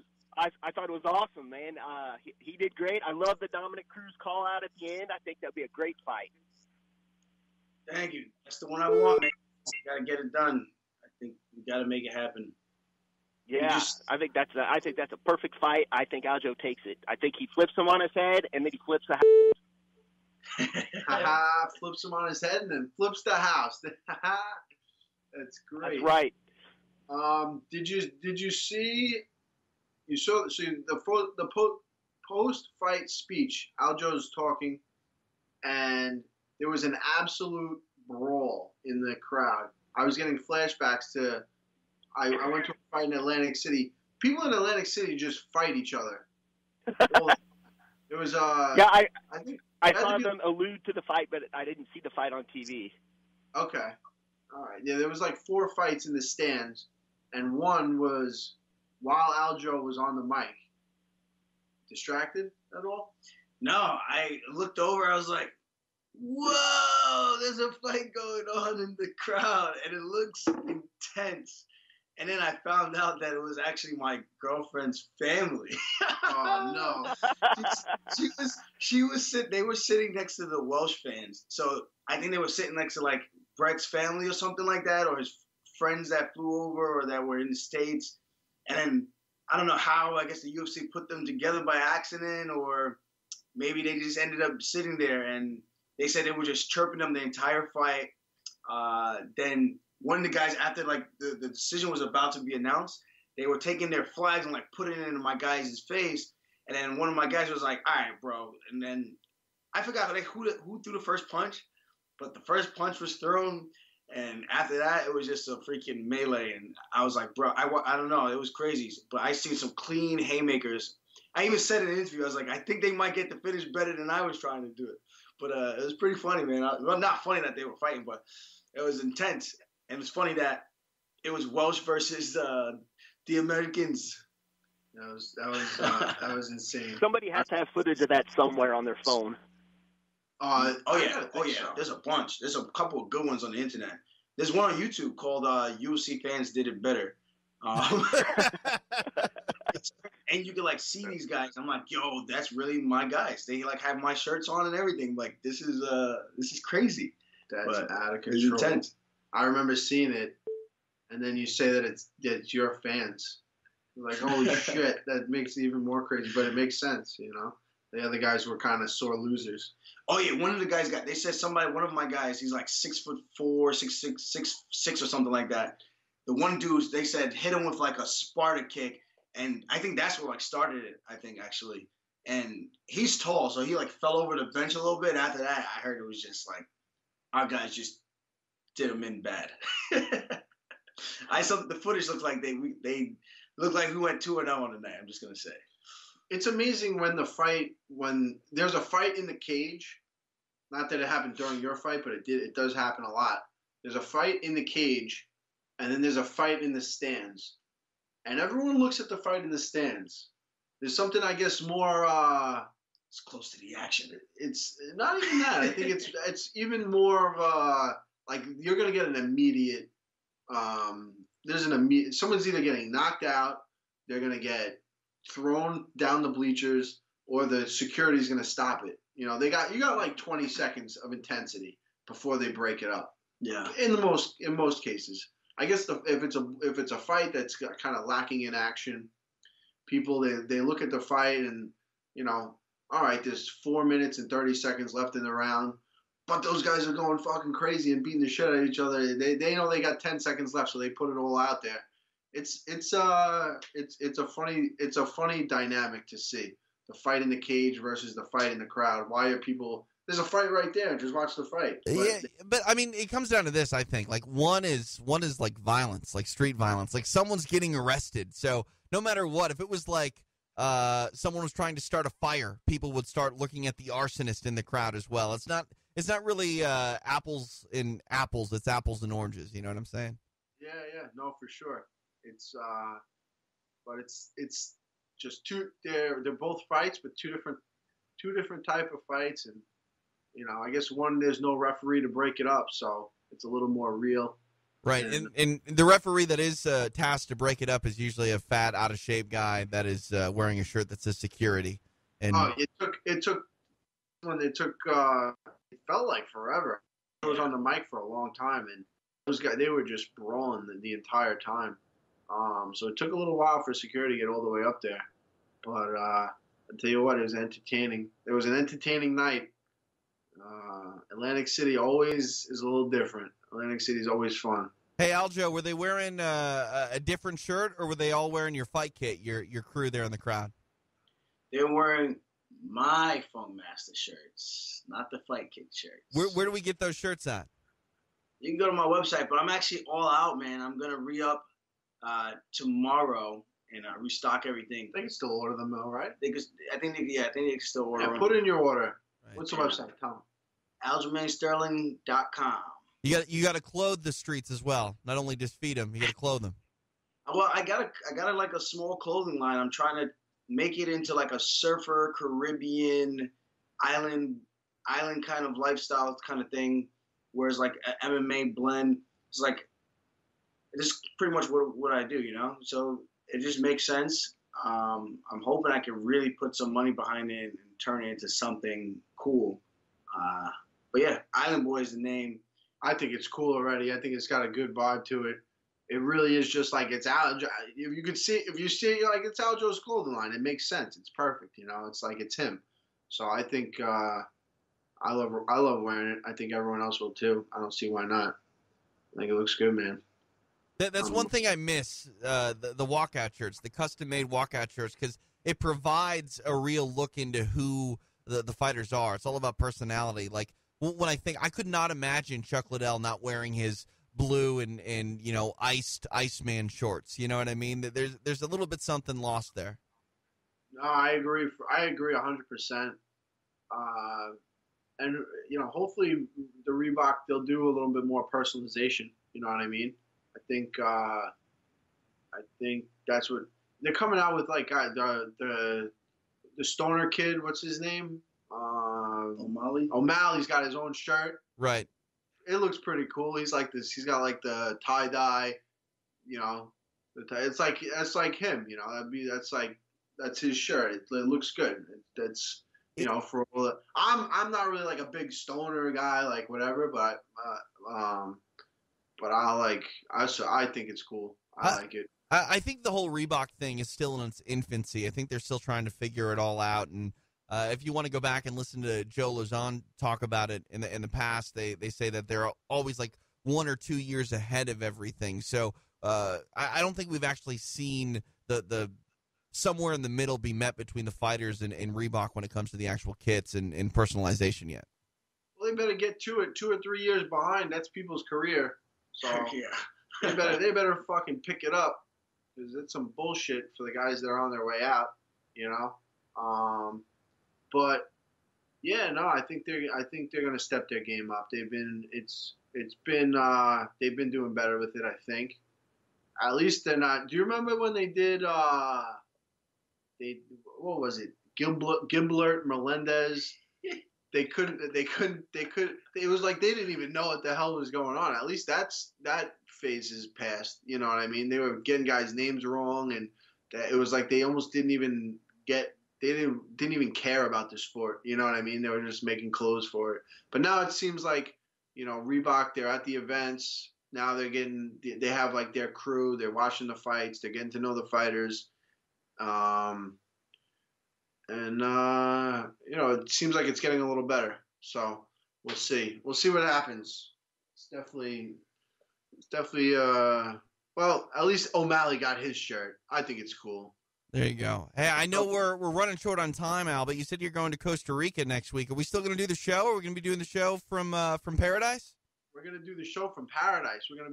thought it was awesome, man. He did great. I love the Dominic Cruz call out at the end. I think that'd be a great fight. Thank you. That's the one I want, man. Got to get it done. I think we got to make it happen. Yeah, I think that's a perfect fight. I think Aljo takes it. I think he flips him on his head, and then he flips the house. Flips him on his head and then flips the house. That's great. That's right. Did you see? You saw the post-fight speech. Aljo's talking, and there was an absolute brawl in the crowd. I was getting flashbacks to. I went to a fight in Atlantic City. People in Atlantic City just fight each other. It was yeah, I saw them allude to the fight, but I didn't see the fight on TV. Okay. All right. Yeah, there was like 4 fights in the stands, and one was while Aljo was on the mic. Distracted at all? No, I looked over. I was like, whoa, there's a fight going on in the crowd, and it looks intense. And then I found out that it was actually my girlfriend's family. Oh no! She was they were sitting next to the Welsh fans. So I think they were sitting next to like Brett's family or something like that, or his friends that flew over or that were in the States. And then I don't know how. I guess the UFC put them together by accident, or maybe they just ended up sitting there. And they said they were just chirping them the entire fight. Then one of the guys, after like the decision was about to be announced, they were taking their flags and like putting it in my guy's face. And then one of my guys was like, "All right, bro." And then I forgot like who threw the first punch, but the first punch was thrown. And after that, it was just a freaking melee. And I was like, bro, I don't know. It was crazy. But I seen some clean haymakers. I even said in an interview, I was like, I think they might get the finish better than I was trying to do it. But it was pretty funny, man. Well, not funny that they were fighting, but it was intense. And it was funny that it was Welsh versus the Americans. That was insane. Somebody has to have footage of that somewhere on their phone. Oh yeah. There's a bunch. There's a couple of good ones on the internet. There's one on YouTube called UFC Fans Did It Better. And you can like see these guys. I'm like, yo, that's really my guys. They like have my shirts on and everything. Like this is crazy. That's out of control. It's intense. I remember seeing it, and then you say that it's your fans. You're like, holy shit, that makes it even more crazy. But it makes sense, you know. The other guys were kind of sore losers. Oh yeah, one of the guys they said one of my guys, he's like 6'4", 6'6" or something like that. The one dude, they said hit him with like a Sparta kick, and I think that's what like started it. I think actually, and he's tall, so he like fell over the bench a little bit. After that, I heard it was just like our guys just did him in bad. I saw the footage looked like they looked like we went 2-0 on the night. I'm just gonna say. It's amazing when there's a fight in the cage. Not that it happened during your fight, but it does happen a lot. There's a fight in the cage, and then there's a fight in the stands, and everyone looks at the fight in the stands. There's something, I guess, more. It's close to the action. It's not even that. I think it's even more of like you're gonna get an immediate. Someone's either getting knocked out, they're gonna get thrown down the bleachers, or the security's going to stop it. You know, you got like 20 seconds of intensity before they break it up. Yeah. In most cases, I guess if it's a fight that's kind of lacking in action, people they look at the fight and, you know, all right, there's 4 minutes and 30 seconds left in the round, but those guys are going fucking crazy and beating the shit out of each other. They know they got 10 seconds left, so they put it all out there. It's a funny dynamic to see, the fight in the cage versus the fight in the crowd. Why are people? There's a fight right there. Just watch the fight. But I mean, it comes down to this. I think like one is like violence, like street violence, like someone's getting arrested. So no matter what, if it was like someone was trying to start a fire, people would start looking at the arsonist in the crowd as well. It's not really apples and apples. It's apples and oranges. You know what I'm saying? Yeah, no, for sure. But it's just two. They're both fights, but two different type of fights, and you know, I guess one there's no referee to break it up, so it's a little more real. Right, and the referee that is tasked to break it up is usually a fat, out of shape guy that is wearing a shirt that says security. And it took when they took it felt like forever. I was on the mic for a long time, and those guys, they were just brawling the entire time. So it took a little while for security to get all the way up there, but I'll tell you what, it was entertaining. It was an entertaining night. Atlantic City always is a little different. Atlantic City is always fun. Hey, Aljo, were they wearing a different shirt, or were they all wearing your fight kit, your crew there in the crowd? They were wearing my Funk Master shirts, not the Fight Kit shirts. Where do we get those shirts at? You can go to my website, but I'm actually all out, man. I'm going to re-up tomorrow and restock everything. They can still order them though, right? I think they can still order them. Put in your order. Right. What's the website? Tell them. AljamainSterling.com. You got to clothe the streets as well. Not only just feed them, you got to clothe them. Well, I got like a small clothing line. I'm trying to make it into like a surfer, Caribbean, island kind of lifestyle kind of thing, whereas like an MMA blend. It's like this is pretty much what I do, you know. So it just makes sense. I'm hoping I can really put some money behind it and turn it into something cool. But yeah, Island Boy is the name. I think it's cool already. I think it's got a good vibe to it. It really is just like it's Aljo. If you see it, you're like, it's Aljo's clothing line. It makes sense. It's perfect. You know, it's like it's him. So I think I love wearing it. I think everyone else will too. I don't see why not. I think it looks good, man. That's one thing I miss, the walkout shirts, the custom-made walkout shirts, because it provides a real look into who the fighters are. It's all about personality. Like, when I could not imagine Chuck Liddell not wearing his blue and you know, iced Iceman shorts. You know what I mean? There's a little bit something lost there. No, I agree. I agree 100%. And you know, hopefully the Reebok, they'll do a little bit more personalization. You know what I mean? I think that's what they're coming out with. Like the stoner kid, what's his name? O'Malley. O'Malley's got his own shirt. Right. It looks pretty cool. He's like this. He's got like the tie dye. You know, it's like him. You know, that's his shirt. It looks good. That's you know, for all the, I'm not really like a big stoner guy, like whatever, but I think it's cool. I like it. I think the whole Reebok thing is still in its infancy. I think they're still trying to figure it all out. And if you want to go back and listen to Joe Lauzon talk about it in the past, they say that they're always like 1 or 2 years ahead of everything. So I don't think we've actually seen the somewhere in the middle be met between the fighters and Reebok when it comes to the actual kits and personalization yet. Well, they better get to it. 2 or 3 years behind. That's people's career. So Yeah. they better fucking pick it up, because it's some bullshit for the guys that are on their way out. You know. But yeah, no, I think they're gonna step their game up. They've been doing better with it. I think. At least they're not. Do you remember when they did? What was it? Gimblert, Melendez. They couldn't. It was like they didn't even know what the hell was going on. At least that phase is past. You know what I mean? They were getting guys' names wrong, and it was like they almost didn't even get. They didn't even care about the sport. You know what I mean? They were just making clothes for it. But now it seems like, you know, Reebok, they're at the events. Now they have like their crew. They're watching the fights. They're getting to know the fighters. You know, it seems like it's getting a little better. So we'll see. We'll see what happens. It's definitely well, at least O'Malley got his shirt. I think it's cool. There you go. Hey, I know we're running short on time, Al, but you said you're going to Costa Rica next week. Are we still going to do the show? Or are we going to be doing the show from Paradise? We're going to do the show from Paradise. We'll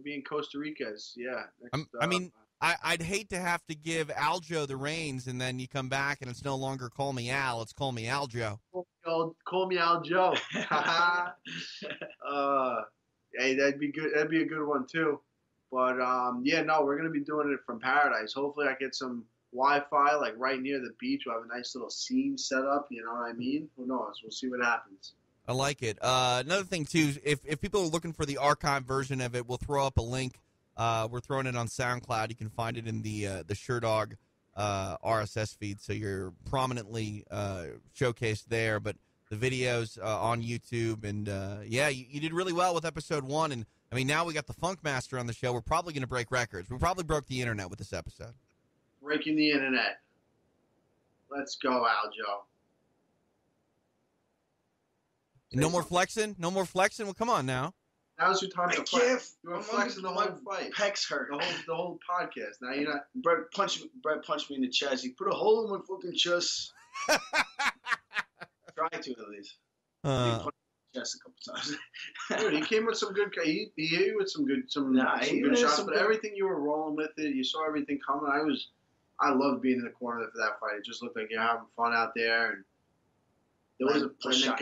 be in Costa Rica. Yeah. Next, I'd hate to have to give Aljo the reins, and then you come back and it's no longer Call Me Al, it's Call Me Aljo. Call me Aljo. Hey, that'd be good. That'd be a good one too. But yeah, no, we're gonna be doing it from Paradise. Hopefully, I get some Wi-Fi like right near the beach. We'll have a nice little scene set up. You know what I mean? Who knows? We'll see what happens. I like it. Another thing, too, if people are looking for the archive version of it, we'll throw up a link. We're throwing it on SoundCloud. You can find it in the SureDog RSS feed, so you're prominently showcased there. But the videos on YouTube, and you did really well with episode 1. And I mean, now we got the Funk Master on the show. We're probably going to break records. We probably broke the internet with this episode. Breaking the internet. Let's go, Aljo. No more flexing? No more flexing? Well, come on now. Now's your time to flex. You were flexing the whole fight. Pecs hurt. The whole podcast. Now you're not. Brett punched me in the chest. He put a hole in my fucking chest. Try to, at least. He punched me in the chest a couple times. Dude, he came with some good. He hit you with some good shots. But everything you were rolling with it, you saw everything coming. I loved being in the corner for that fight. It just looked like you're having fun out there, and there was a push shot.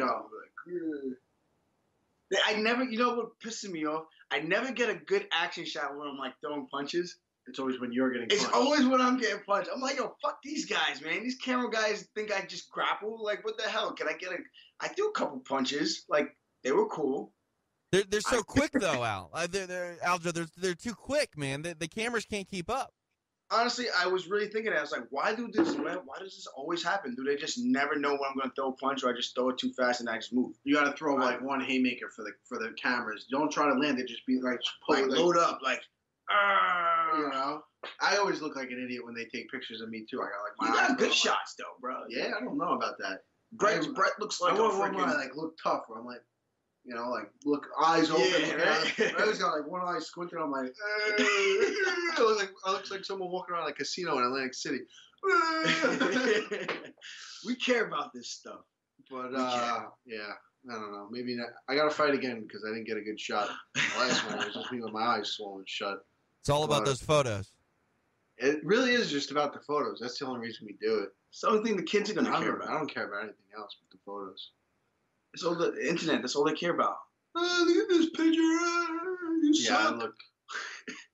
I never, you know what pisses me off? I never get a good action shot when I'm like throwing punches. It's always when you're getting punched. It's always when I'm getting punched. I'm like, yo, fuck these guys, man. These camera guys think I just grapple. Like, what the hell? I threw a couple punches. Like, they were cool. They're so quick, though, Al. Aljo, they're too quick, man. The cameras can't keep up. Honestly, I was really thinking that. I was like, why does this always happen? Do they just never know when I'm going to throw a punch, or I just throw it too fast and I just move? You got to throw like one haymaker for the cameras. Don't try to land it. Just be like load up, like. You know, I always look like an idiot when they take pictures of me too. I got like my. You got good shots though, bro. Yeah, I don't know about that. Brett looks like I want one like look tough. Where I'm like. You know, like look, eyes open. Yeah, right. I always got like one eye squinting. I'm like, I look like someone walking around a casino in Atlantic City. We care about this stuff, but yeah, I don't know. Maybe not. I got to fight again because I didn't get a good shot. The last one was just me with my eyes swollen shut. It's all about those photos. It really is just about the photos. That's the only reason we do it. It's the only thing the kids are gonna care about. I don't care about anything else but the photos. It's all the internet. That's all they care about. Look at this picture. Suck.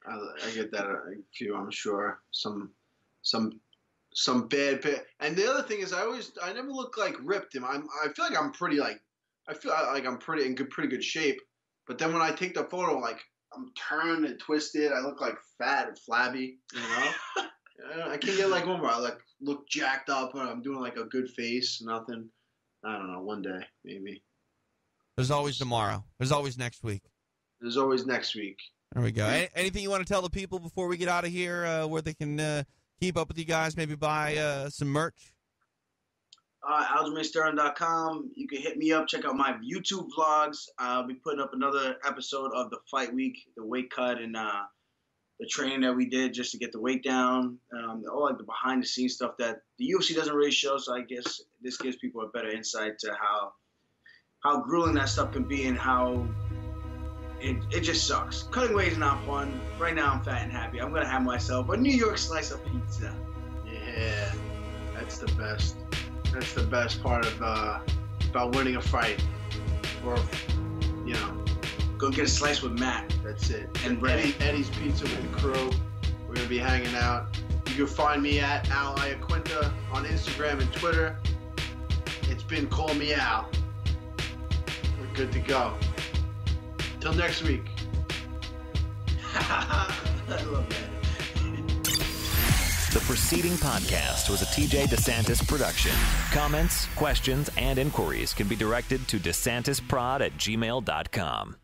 I get that a few. I'm sure some bad pit. And the other thing is, I never look like ripped. I feel like I'm pretty I'm pretty in pretty good shape. But then when I take the photo, like I'm turned and twisted. I look like fat and flabby. You know. I can't get like one where I like look jacked up and I'm doing like a good face. Nothing. I don't know. One day, maybe. There's always tomorrow. There's always next week. There's always next week. There we go. Anything you want to tell the people before we get out of here where they can keep up with you guys, maybe buy some merch? AljamainSterling.com. You can hit me up. Check out my YouTube vlogs. I'll be putting up another episode of the fight week, the weight cut, and the training that we did just to get the weight down, all like the behind-the-scenes stuff that the UFC doesn't really show. So I guess this gives people a better insight to how grueling that stuff can be and how it just sucks. Cutting weight is not fun. Right now I'm fat and happy. I'm gonna have myself a New York slice of pizza. Yeah, that's the best. That's the best part of about winning a fight, or go get a slice with Matt. That's it. And Eddie's Pizza with the crew. We're going to be hanging out. You can find me at Al Iaquinta on Instagram and Twitter. It's been Call Me Al. We're good to go. Till next week. I love that. The preceding podcast was a TJ DeSantis production. Comments, questions, and inquiries can be directed to DeSantisProd@gmail.com.